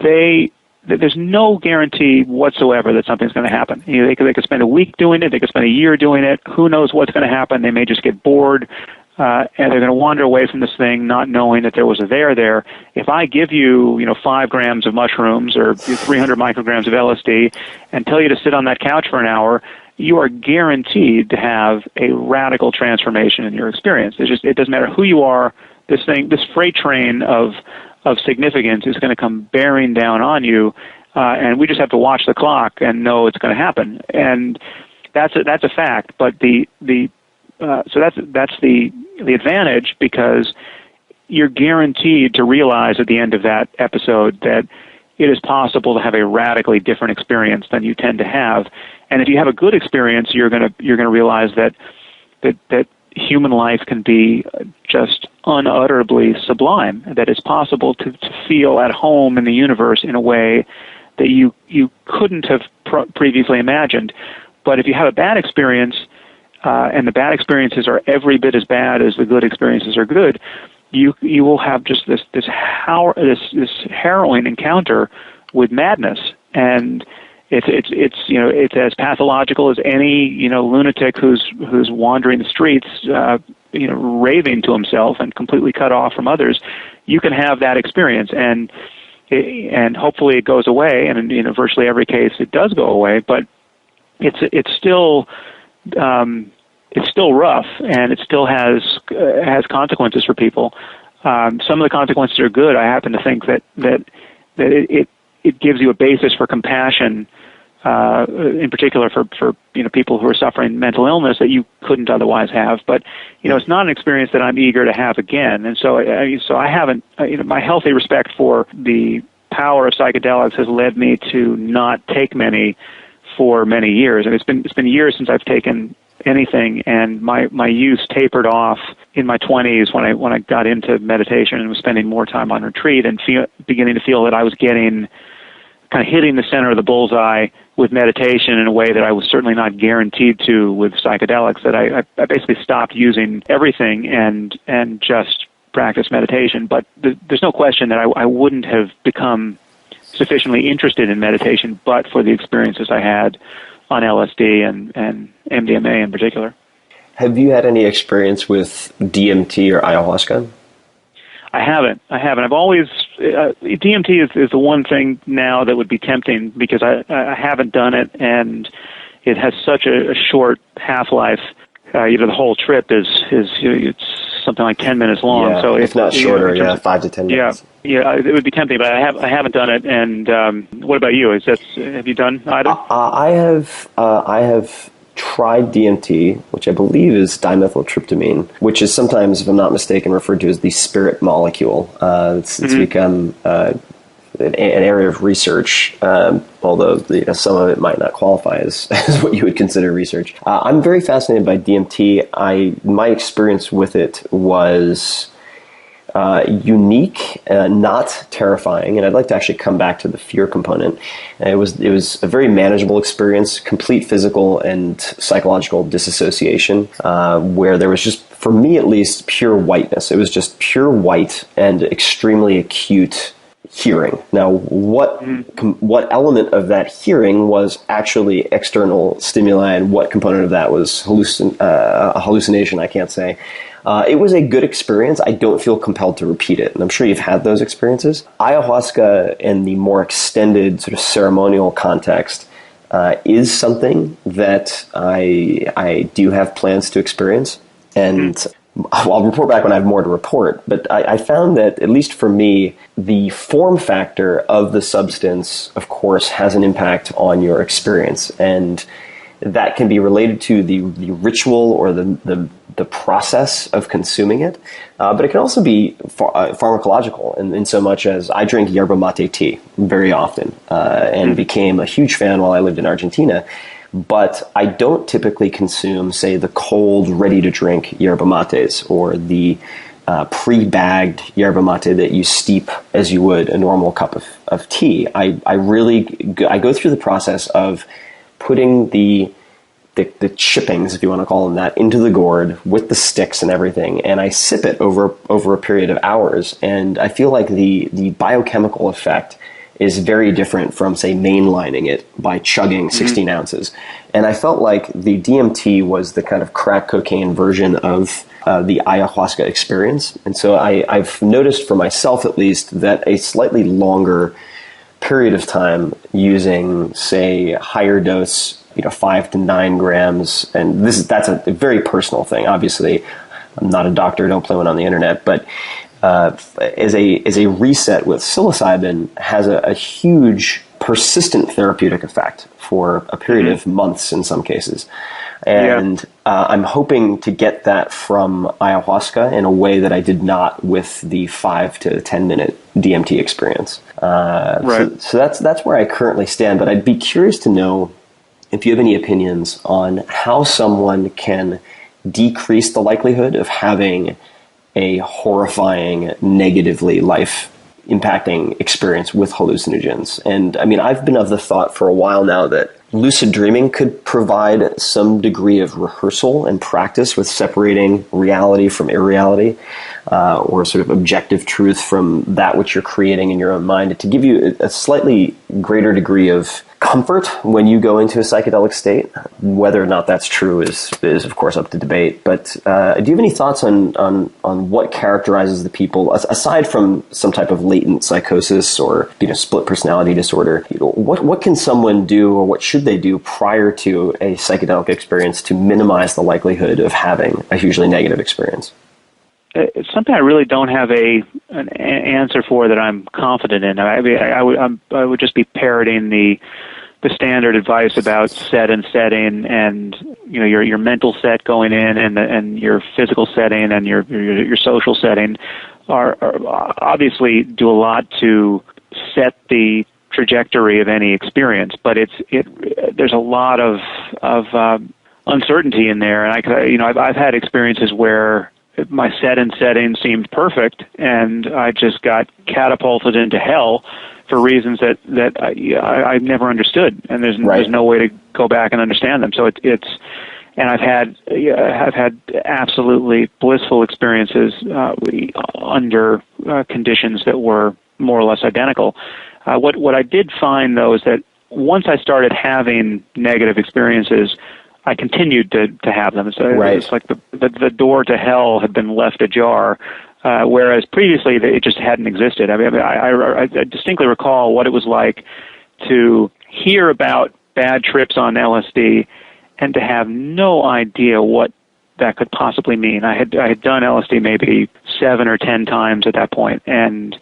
there's no guarantee whatsoever that something's going to happen. They could spend a week doing it, they could spend a year doing it, who knows what's going to happen, they may just get bored, and they're going to wander away from this thing not knowing that there was a there. If I give you, 5 grams of mushrooms or 300 micrograms of LSD and tell you to sit on that couch for an hour, you are guaranteed to have a radical transformation in your experience. It doesn't matter who you are, this freight train of significance is going to come bearing down on you, and we just have to watch the clock and know it's going to happen. And that's a fact. But so that's the advantage, because you're guaranteed to realize at the end of that episode that it is possible to have a radically different experience than you tend to have. And if you have a good experience, you're going to realize that human life can be just unutterably sublime, that it's possible to feel at home in the universe in a way that you couldn't have previously imagined. But if you have a bad experience, and the bad experiences are every bit as bad as the good experiences are good, you will have just this harrowing encounter with madness, and it's as pathological as any lunatic who's wandering the streets, raving to himself and completely cut off from others. You can have that experience, and hopefully it goes away, and in virtually every case it does go away. But it's still rough, and it still has consequences for people. Some of the consequences are good. I happen to think that it gives you a basis for compassion, in particular for people who are suffering mental illness that you couldn't otherwise have. But it's not an experience that I'm eager to have again. And so I haven't. My healthy respect for the power of psychedelics has led me to not take many for many years. And it's been years since I've taken anything, and my use tapered off in my 20s when I got into meditation and was spending more time on retreat and beginning to feel that I was getting kind of hitting the center of the bullseye with meditation in a way that I was certainly not guaranteed to with psychedelics, that I basically stopped using everything and just practiced meditation. But there's no question that I wouldn't have become sufficiently interested in meditation but for the experiences I had on LSD and MDMA in particular. Have you had any experience with DMT or ayahuasca? I haven't. I've always DMT is the one thing now that would be tempting, because I haven't done it, and it has such a short half-life. The whole trip is it's something like 10 minutes long. Yeah, so if not shorter, 5 to 10 minutes. Yeah, it would be tempting, but I haven't done it. And what about you? Have you done either? I have tried DMT, which I believe is dimethyltryptamine, which is sometimes, if I'm not mistaken, referred to as the spirit molecule. It's become an area of research, although some of it might not qualify as what you would consider research. I'm very fascinated by DMT. My experience with it was unique, not terrifying, and I'd like to actually come back to the fear component. It was a very manageable experience, complete physical and psychological disassociation, where there was just, for me at least, pure whiteness. It was just pure white and extremely acute hearing. Now, what element of that hearing was actually external stimuli, and what component of that was a hallucination, I can't say. It was a good experience. I don't feel compelled to repeat it, and I'm sure you've had those experiences. Ayahuasca, in the more extended sort of ceremonial context, is something that I do have plans to experience, and I'll report back when I have more to report. But I found that, at least for me, the form factor of the substance, of course, has an impact on your experience, and that can be related to the ritual or the process of consuming it, but it can also be pharmacological in so much as I drink yerba mate tea very often, and became a huge fan while I lived in Argentina. But I don't typically consume, say, the cold, ready-to-drink yerba mates or the pre-bagged yerba mate that you steep as you would a normal cup of tea. I go through the process of putting the chippings, if you want to call them that, into the gourd with the sticks and everything, and I sip it over a period of hours, and I feel like the biochemical effect is very different from, say, mainlining it by chugging 16 ounces. And I felt like the DMT was the kind of crack cocaine version of the ayahuasca experience. And so I've noticed for myself, at least, that a slightly longer period of time using, say, higher dose, 5 to 9 grams, and that's a very personal thing. Obviously, I'm not a doctor, don't play one on the internet, but as a reset with psilocybin has a huge persistent therapeutic effect for a period of months in some cases. And I'm hoping to get that from ayahuasca in a way that I did not with the 5 to 10 minute DMT experience. So that's where I currently stand, but I'd be curious to know if you have any opinions on how someone can decrease the likelihood of having a horrifying, negatively life-impacting experience with hallucinogens. And I mean, I've been of the thought for a while now that lucid dreaming could provide some degree of rehearsal and practice with separating reality from irreality, or sort of objective truth from that which you're creating in your own mind, to give you a slightly greater degree of comfort when you go into a psychedelic state. Whether or not that's true is of course up to debate. But do you have any thoughts on what characterizes the people, aside from some type of latent psychosis or split personality disorder? What can someone do, or what should they do prior to a psychedelic experience to minimize the likelihood of having a hugely negative experience? It's something I really don't have an answer for that I'm confident in. I would just be parroting the standard advice about set and setting, and your mental set going in, and your physical setting, and your social setting are obviously do a lot to set the trajectory of any experience. But there's a lot of uncertainty in there, and I've had experiences where my set and setting seemed perfect, and I just got catapulted into hell for reasons that I never understood, and there's no way to go back and understand them. So and I've had absolutely blissful experiences under conditions that were more or less identical. What I did find, though, is that once I started having negative experiences, I continued to have them. So it's like the door to hell had been left ajar, whereas previously it just hadn't existed. I distinctly recall what it was like to hear about bad trips on LSD and to have no idea what that could possibly mean. I had done LSD maybe 7 or 10 times at that point, and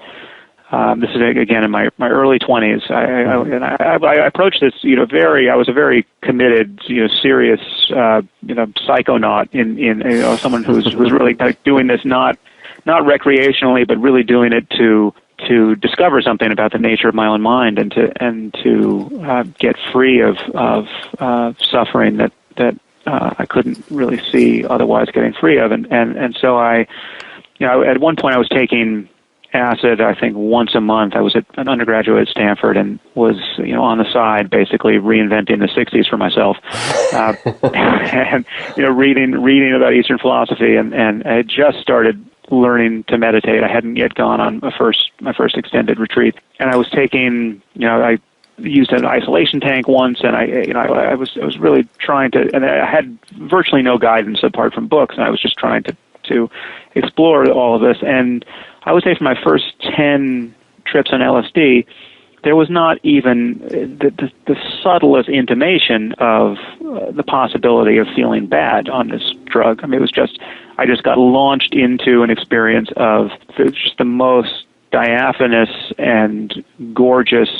this is again in my early 20s. I approached this, I was a very committed, serious, psychonaut in someone who's really doing this not recreationally, but really doing it to discover something about the nature of my own mind, and to get free of suffering that I couldn't really see otherwise getting free of, and so I at one point I was taking acid, I think, once a month. I was at an undergraduate at Stanford and was, on the side, basically reinventing the 60s for myself, and reading about Eastern philosophy, and I had just started learning to meditate. I hadn't yet gone on my first extended retreat, and I was taking, I used an isolation tank once, and I was really trying to, and I had virtually no guidance apart from books, and I was just trying to explore all of this. And I would say for my first 10 trips on LSD, there was not even the subtlest intimation of the possibility of feeling bad on this drug. I mean, I just got launched into an experience of just the most diaphanous and gorgeous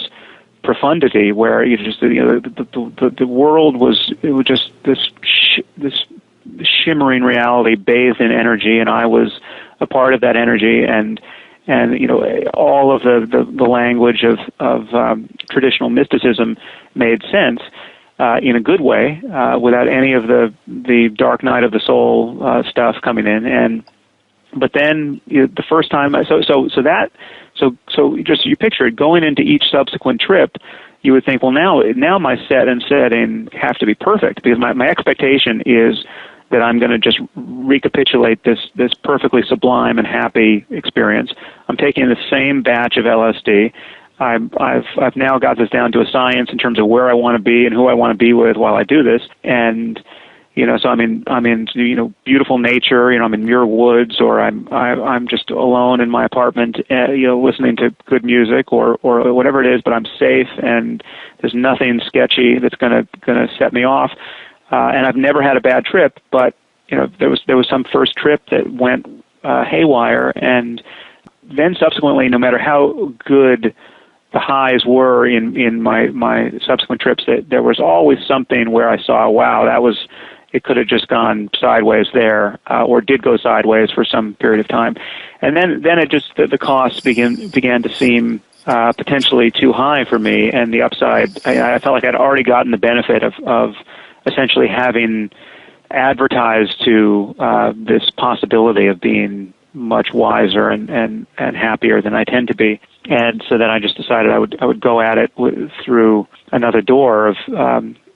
profundity, where the world was just this shimmering reality bathed in energy, and I was a part of that energy, and all of the language of traditional mysticism made sense in a good way, without any of the dark night of the soul stuff coming in, and But then the first time, so just you picture it, going into each subsequent trip, you would think, well, now my set and setting have to be perfect, because my expectation is that I'm going to just recapitulate this perfectly sublime and happy experience. I'm taking the same batch of LSD. I've now got this down to a science in terms of where I want to be and who I want to be with while I do this, and so I'm in beautiful nature. I'm in Muir Woods, or I'm just alone in my apartment, listening to good music or whatever it is. But I'm safe, and there's nothing sketchy that's gonna set me off. And I've never had a bad trip, but there was some first trip that went haywire, and then subsequently, no matter how good the highs were in my subsequent trips, that there was always something where I saw, wow, it could have just gone sideways there, or did go sideways for some period of time. And then it just, the costs began to seem potentially too high for me, and the upside, I felt like I'd already gotten the benefit of essentially having advertised to this possibility of being much wiser and happier than I tend to be. And so then I just decided I would go at it through another door of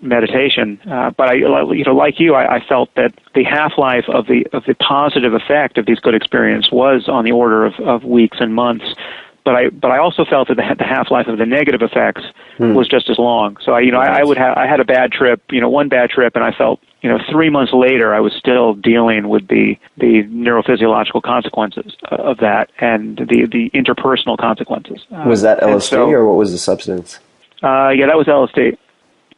meditation. But like you, I felt that the half-life of the positive effect of these good experiences was on the order of weeks and months. But I also felt that the half-life of the negative effects was just as long. So I had a bad trip, one bad trip, and I felt 3 months later I was still dealing with the neurophysiological consequences of that, and the interpersonal consequences. Was that LSD, or what was the substance? Yeah, that was LSD.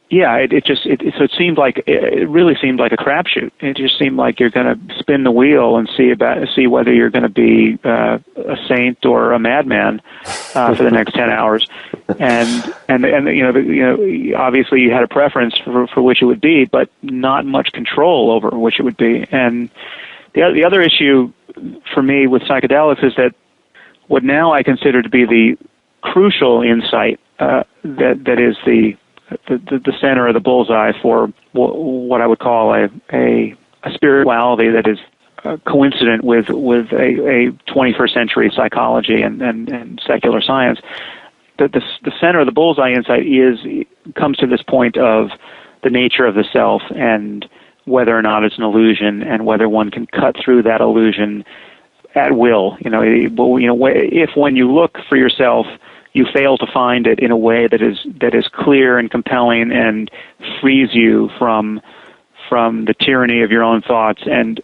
Yeah, it seemed like it really seemed like a crapshoot. It just seemed like you're going to spin the wheel and see whether you're going to be a saint or a madman for the next 10 hours. And obviously you had a preference for which it would be, but not much control over which it would be. And the other issue for me with psychedelics is that what now I consider to be the crucial insight that is the center of the bullseye for what I would call a spirituality that is coincident with a 21st century psychology and secular science. The center of the bullseye insight comes to this point of the nature of the self and whether or not it's an illusion, and whether one can cut through that illusion at will. If when you look for yourself, you fail to find it in a way that is clear and compelling and frees you from the tyranny of your own thoughts and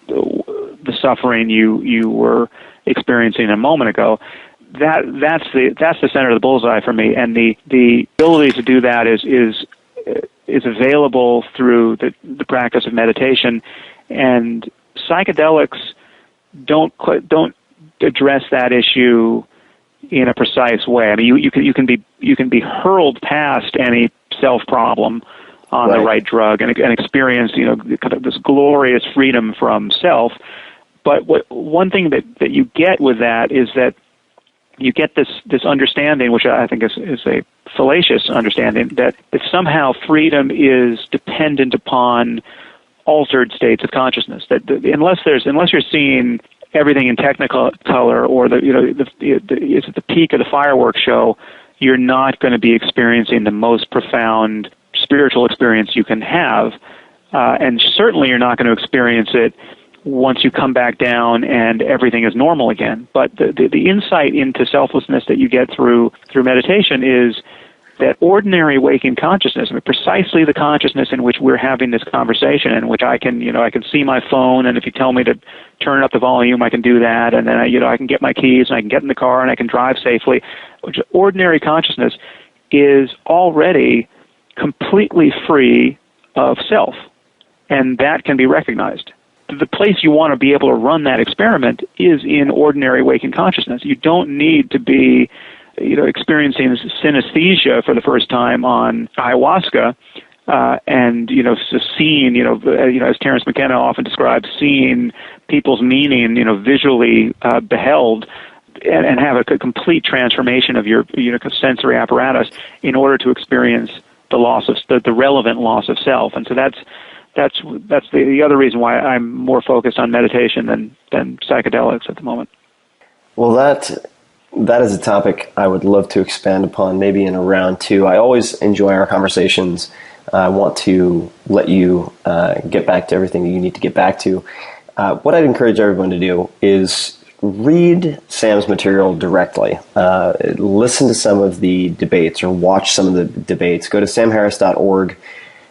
the suffering you were experiencing a moment ago. That's the center of the bullseye for me, and the ability to do that is available through the practice of meditation, and psychedelics don't address that issue in a precise way. I mean, you can be hurled past any self problem on the right drug and experience kind of this glorious freedom from self. But one thing that you get with that is that you get this understanding, which I think is a fallacious understanding, that somehow freedom is dependent upon altered states of consciousness. That unless you're seeing everything in Technicolor, or it's at the peak of the fireworks show, you're not going to be experiencing the most profound spiritual experience you can have, and certainly you're not going to experience it once you come back down and everything is normal again. But the insight into selflessness that you get through meditation is that ordinary waking consciousness, I mean, precisely the consciousness in which we're having this conversation, in which I can see my phone, and if you tell me to turn up the volume, I can do that, and then I can get my keys, and I can get in the car, and I can drive safely. Ordinary consciousness is already completely free of self, and that can be recognized. The place you want to be able to run that experiment is in ordinary waking consciousness. You don't need to be experiencing synesthesia for the first time on ayahuasca, and seeing, as Terence McKenna often describes, seeing people's meaning, visually beheld, and have a complete transformation of your sensory apparatus in order to experience the relevant loss of self. And so that's the other reason why I'm more focused on meditation than psychedelics at the moment. Well, that is a topic I would love to expand upon, maybe in a round two. I always enjoy our conversations. I want to let you get back to everything that you need to get back to. What I'd encourage everyone to do is read Sam's material directly. Listen to some of the debates or watch some of the debates. Go to samharris.org.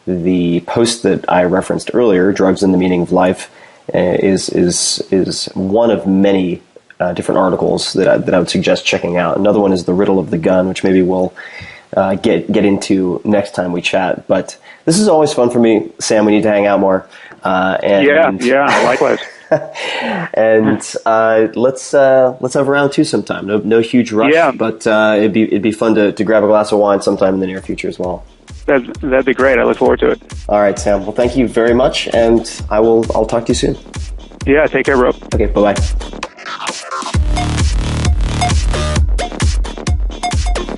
The post that I referenced earlier, Drugs and the Meaning of Life, is one of many different articles that I would suggest checking out. Another one is The Riddle of the Gun, which maybe we'll get into next time we chat. But this is always fun for me, Sam. We need to hang out more. Yeah, likewise. And let's have round two sometime. No huge rush, but it'd be fun to grab a glass of wine sometime in the near future as well. That'd be great. I look forward to it. All right, Sam. Well, thank you very much, and I'll talk to you soon. Yeah, take care, bro. Okay, bye-bye.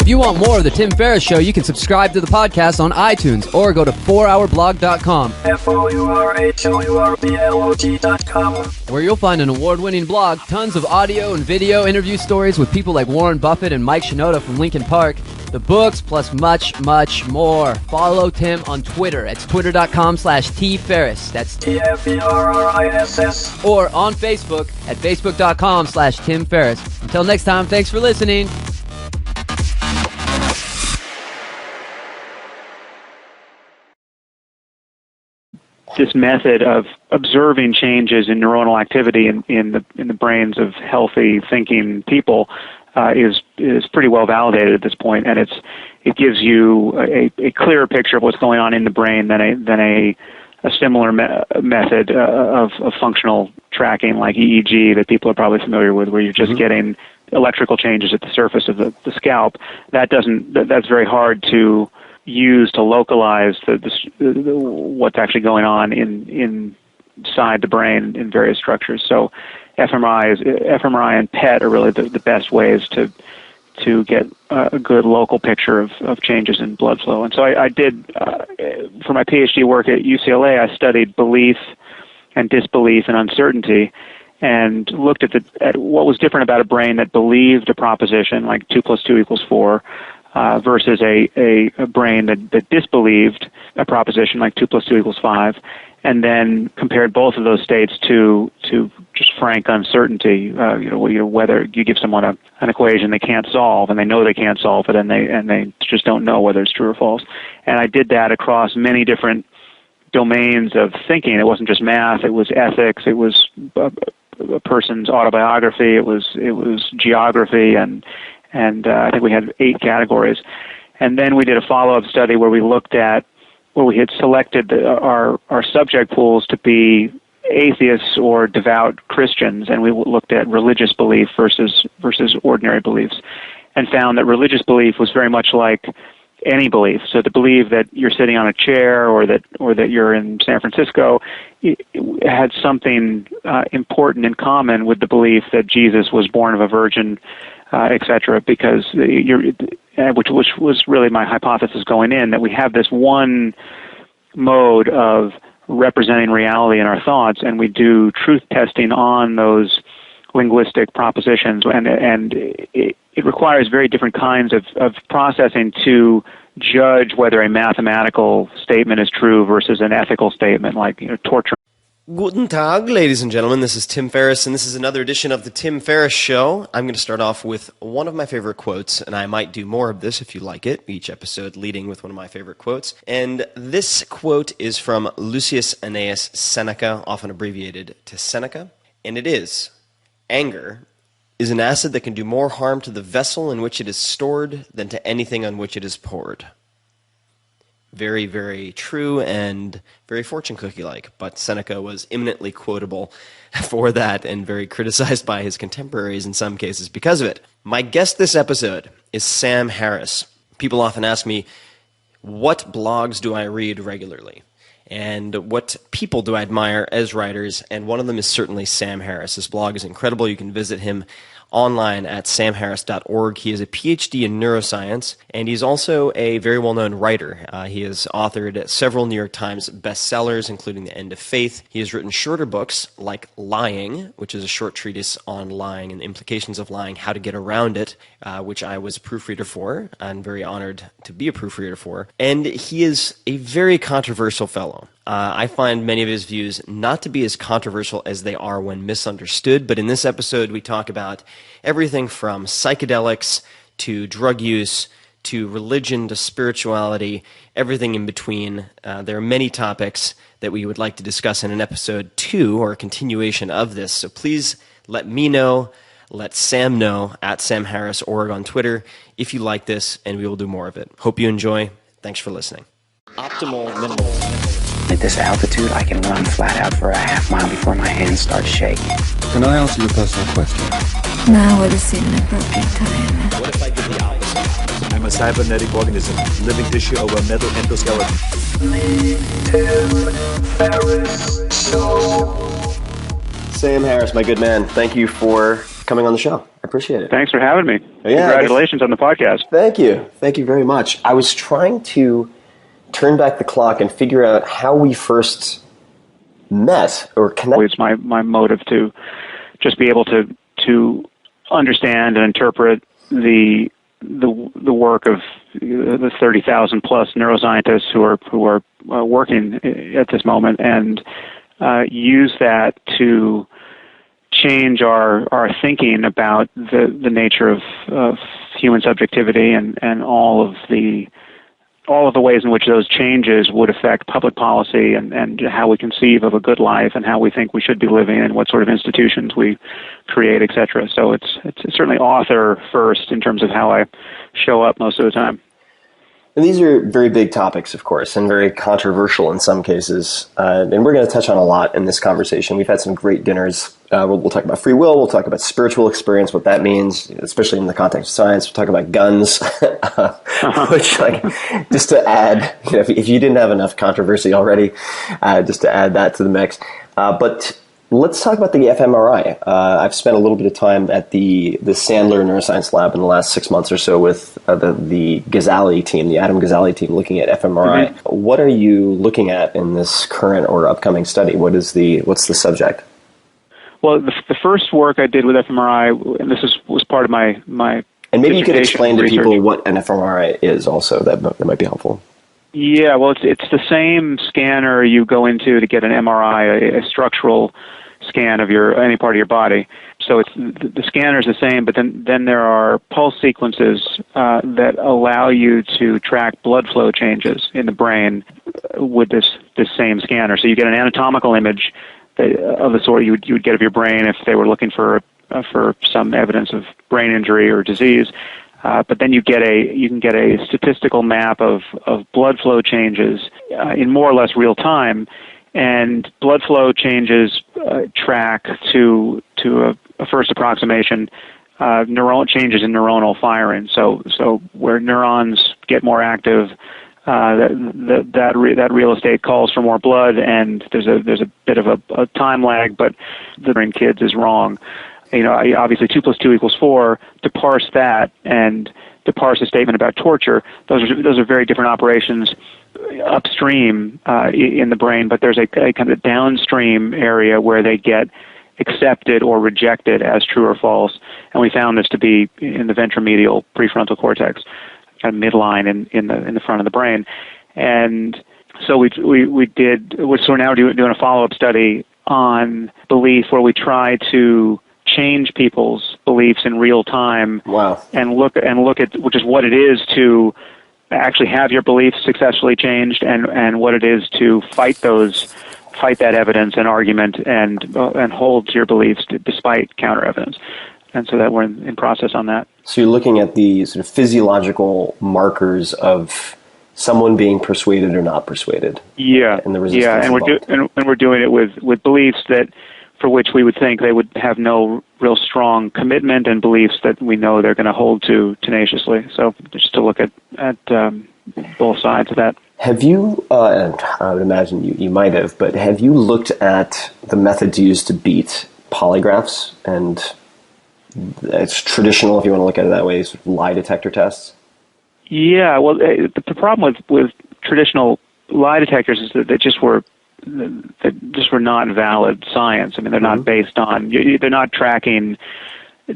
If you want more of The Tim Ferriss Show, you can subscribe to the podcast on iTunes or go to 4hourblog.com. FOURHOURBLOG.com, where you'll find an award-winning blog, tons of audio and video interview stories with people like Warren Buffett and Mike Shinoda from Linkin Park, the books, plus much, much more. Follow Tim on Twitter at twitter.com/tferriss. That's TFERRISS. Or on Facebook at facebook.com/Tim Ferriss. Until next time, thanks for listening. This method of observing changes in neuronal activity in the brains of healthy thinking people is pretty well validated at this point, and it gives you a clearer picture of what's going on in the brain than a similar method of functional tracking like EEG that people are probably familiar with, where you're just getting electrical changes at the surface of the scalp. That's very hard to use to localize what's actually going on inside the brain in various structures. So fMRI and PET are really the best ways to get a good local picture of changes in blood flow. And so I did, for my PhD work at UCLA, I studied belief and disbelief and uncertainty, and looked at what was different about a brain that believed a proposition like 2 + 2 = 4, versus a brain that disbelieved a proposition like 2 + 2 = 5, and then compared both of those states to just frank uncertainty. Whether you give someone an equation they can't solve, and they know they can't solve it, and they just don't know whether it's true or false. And I did that across many different domains of thinking. It wasn't just math; it was ethics. It was a person's autobiography. It was geography and I think we had 8 categories. And then we did a follow-up study where we had selected our subject pools to be atheists or devout Christians, and we looked at religious belief versus ordinary beliefs, and found that religious belief was very much like any belief. So to believe that you're sitting on a chair or that you're in San Francisco, it had something important in common with the belief that Jesus was born of a virgin, etc., because which was really my hypothesis going in, that we have this one mode of representing reality in our thoughts, and we do truth testing on those linguistic propositions, and it requires very different kinds of processing to judge whether a mathematical statement is true versus an ethical statement, like torture. Guten Tag, ladies and gentlemen. This is Tim Ferriss, and this is another edition of the Tim Ferriss Show. I'm going to start off with one of my favorite quotes, and I might do more of this if you like it, each episode leading with one of my favorite quotes. And this quote is from Lucius Annaeus Seneca, often abbreviated to Seneca, and it is, "Anger is an acid that can do more harm to the vessel in which it is stored than to anything on which it is poured." Very, very true and very fortune cookie-like, but Seneca was eminently quotable for that and very criticized by his contemporaries in some cases because of it. My guest this episode is Sam Harris. People often ask me, what blogs do I read regularly? And what people do I admire as writers? And one of them is certainly Sam Harris. His blog is incredible. You can visit him online at samharris.org. He is a PhD in neuroscience, and he's also a very well-known writer. He has authored several New York Times bestsellers, including The End of Faith. He has written shorter books like Lying, which is a short treatise on lying and the implications of lying, how to get around it, which I was a proofreader for. I'm very honored to be a proofreader for. And he is a very controversial fellow. I find many of his views not to be as controversial as they are when misunderstood, but in this episode we talk about everything from psychedelics to drug use to religion to spirituality, everything in between. There are many topics that we would like to discuss in an episode 2 or a continuation of this, so please let me know, let Sam know at samharris.org on Twitter if you like this, and we will do more of it. Hope you enjoy. Thanks for listening. Optimal minimalism. At this altitude, I can run flat out for a half mile before my hands start shaking. Can I ask you a personal question? Now would seem an appropriate time. What if I did the opposite? I'm a cybernetic organism, living tissue over metal endoskeleton. Sam Harris, my good man, thank you for coming on the show. I appreciate it. Thanks for having me. Yeah, Congratulations on the podcast. Thank you. Thank you very much. I was trying to turn back the clock and figure out how we first met or connected. It's my motive to just be able to understand and interpret the work of the 30,000 plus neuroscientists who are working at this moment, and use that to change our thinking about the nature of human subjectivity and all of the ways in which those changes would affect public policy and how we conceive of a good life and how we think we should be living and what sort of institutions we create, etc. So it's certainly author first in terms of how I show up most of the time. And these are very big topics, of course, and very controversial in some cases. And we're going to touch on a lot in this conversation. We've had some great dinners. We'll talk about free will. We'll talk about spiritual experience, what that means, especially in the context of science. We'll talk about guns, which, just to add, if you didn't have enough controversy already, just to add that to the mix. But let's talk about the fMRI. I've spent a little bit of time at the Sandler Neuroscience Lab in the last 6 months or so with the Ghazali team, the Adam Ghazali team, looking at fMRI. Mm-hmm. What are you looking at in this current or upcoming study? What's the subject? Well, the first work I did with fMRI, and this was part of my and maybe you could explain to research. people what an fMRI is also. That might be helpful. Yeah, well, it's the same scanner you go into to get an MRI, a structural scan of any part of your body. So it's the scanner is the same, but then there are pulse sequences that allow you to track blood flow changes in the brain with this same scanner. So you get an anatomical image of the sort you would get of your brain if they were looking for some evidence of brain injury or disease. But then you can get a statistical map of blood flow changes in more or less real time, and blood flow changes track to a first approximation neuron changes in neuronal firing. So where neurons get more active, that real estate calls for more blood, and there's a bit of a time lag, but the in kids is wrong. Obviously 2 + 2 = 4. To parse that and to parse a statement about torture, those are very different operations upstream in the brain, but there's a kind of downstream area where they get accepted or rejected as true or false, and we found this to be in the ventromedial prefrontal cortex, kind of midline in the front of the brain. And so we're now doing a follow-up study on belief, where we try to change people's beliefs in real time. Wow. And look at which is what it is to actually have your beliefs successfully changed, and what it is to fight that evidence and argument and hold to your beliefs despite counter evidence. And so that we're in process on that. So you're looking at the sort of physiological markers of someone being persuaded or not persuaded. Yeah. And the resistance. Yeah, and we're doing it with beliefs that for which we would think they would have no real strong commitment, and beliefs that we know they're going to hold to tenaciously. So just to look at both sides of that. Have you, and I would imagine you might have, but have you looked at the methods used to beat polygraphs and it's traditional, if you want to look at it that way, is lie detector tests? Yeah, well, the problem with traditional lie detectors is that they just were not valid science. I mean, they're not based on, they're not tracking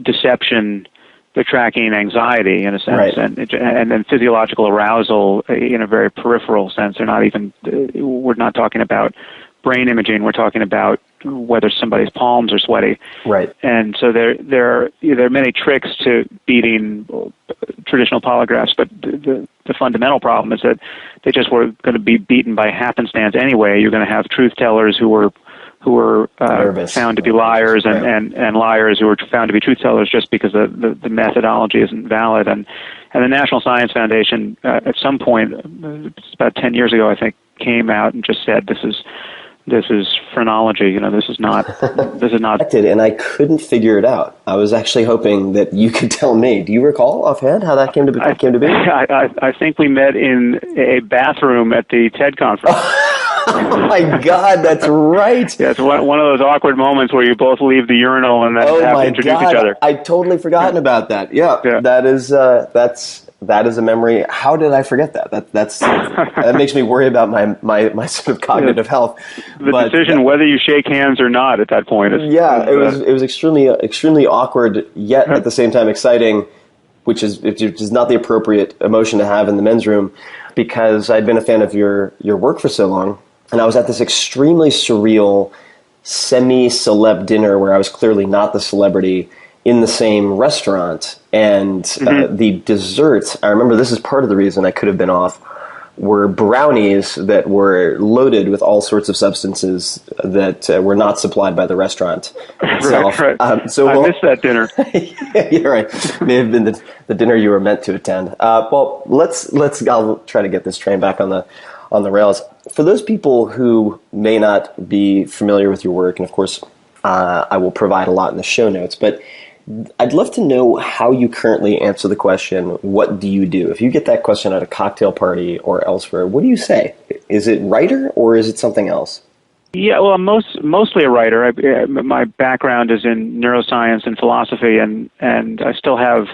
deception. They're tracking anxiety in a sense, right. and then physiological arousal in a very peripheral sense. They're not even. We're not talking about brain imaging. We're talking about whether somebody's palms are sweaty. Right. And so there are many tricks to beating traditional polygraphs, but the fundamental problem is that they just were going to be beaten by happenstance anyway. You're going to have truth tellers who were found to be liars and liars who were found to be truth tellers just because the methodology isn't valid. And the National Science Foundation at some point, it's about 10 years ago, I think, came out and just said this is phrenology. This is not. And I couldn't figure it out. I was actually hoping that you could tell me. Do you recall offhand how that came to be? I think we met in a bathroom at the TED conference. Oh my God, that's right. Yeah, it's one of those awkward moments where you both leave the urinal and then have to introduce each other. I totally forgotten about that. Yeah. That is a memory. How did I forget that? That makes me worry about my sort of cognitive health. The decision whether you shake hands or not at that point is it was extremely awkward, yet at the same time exciting, which is not the appropriate emotion to have in the men's room, because I'd been a fan of your work for so long. And I was at this extremely surreal semi-celeb dinner where I was clearly not the celebrity in the same restaurant. And the desserts, I remember this is part of the reason I could have been off, were brownies that were loaded with all sorts of substances that were not supplied by the restaurant itself. Right. I missed that dinner. Yeah, you're right. May have been the dinner you were meant to attend. Well, I'll try to get this train back on the rails. For those people who may not be familiar with your work, and of course I will provide a lot in the show notes, but I'd love to know how you currently answer the question, what do you do? If you get that question at a cocktail party or elsewhere, what do you say? Is it writer or is it something else? Yeah, well, I'm mostly a writer. My background is in neuroscience and philosophy, and I still have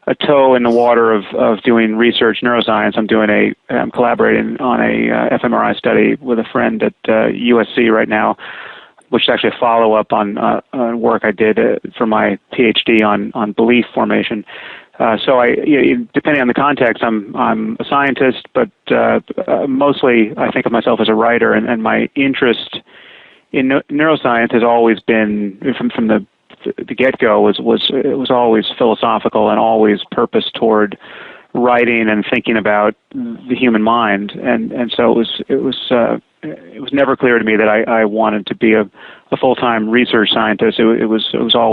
a toe in the water of doing research neuroscience. I'm collaborating on a fMRI study with a friend at USC right now, which is actually a follow-up on work I did for my PhD on belief formation. So depending on the context, I'm a scientist, but mostly I think of myself as a writer, and my interest in neuroscience has always been from the get-go was always philosophical and always purposed toward writing and thinking about the human mind, and so it was never clear to me that I wanted to be a full-time research scientist. It was always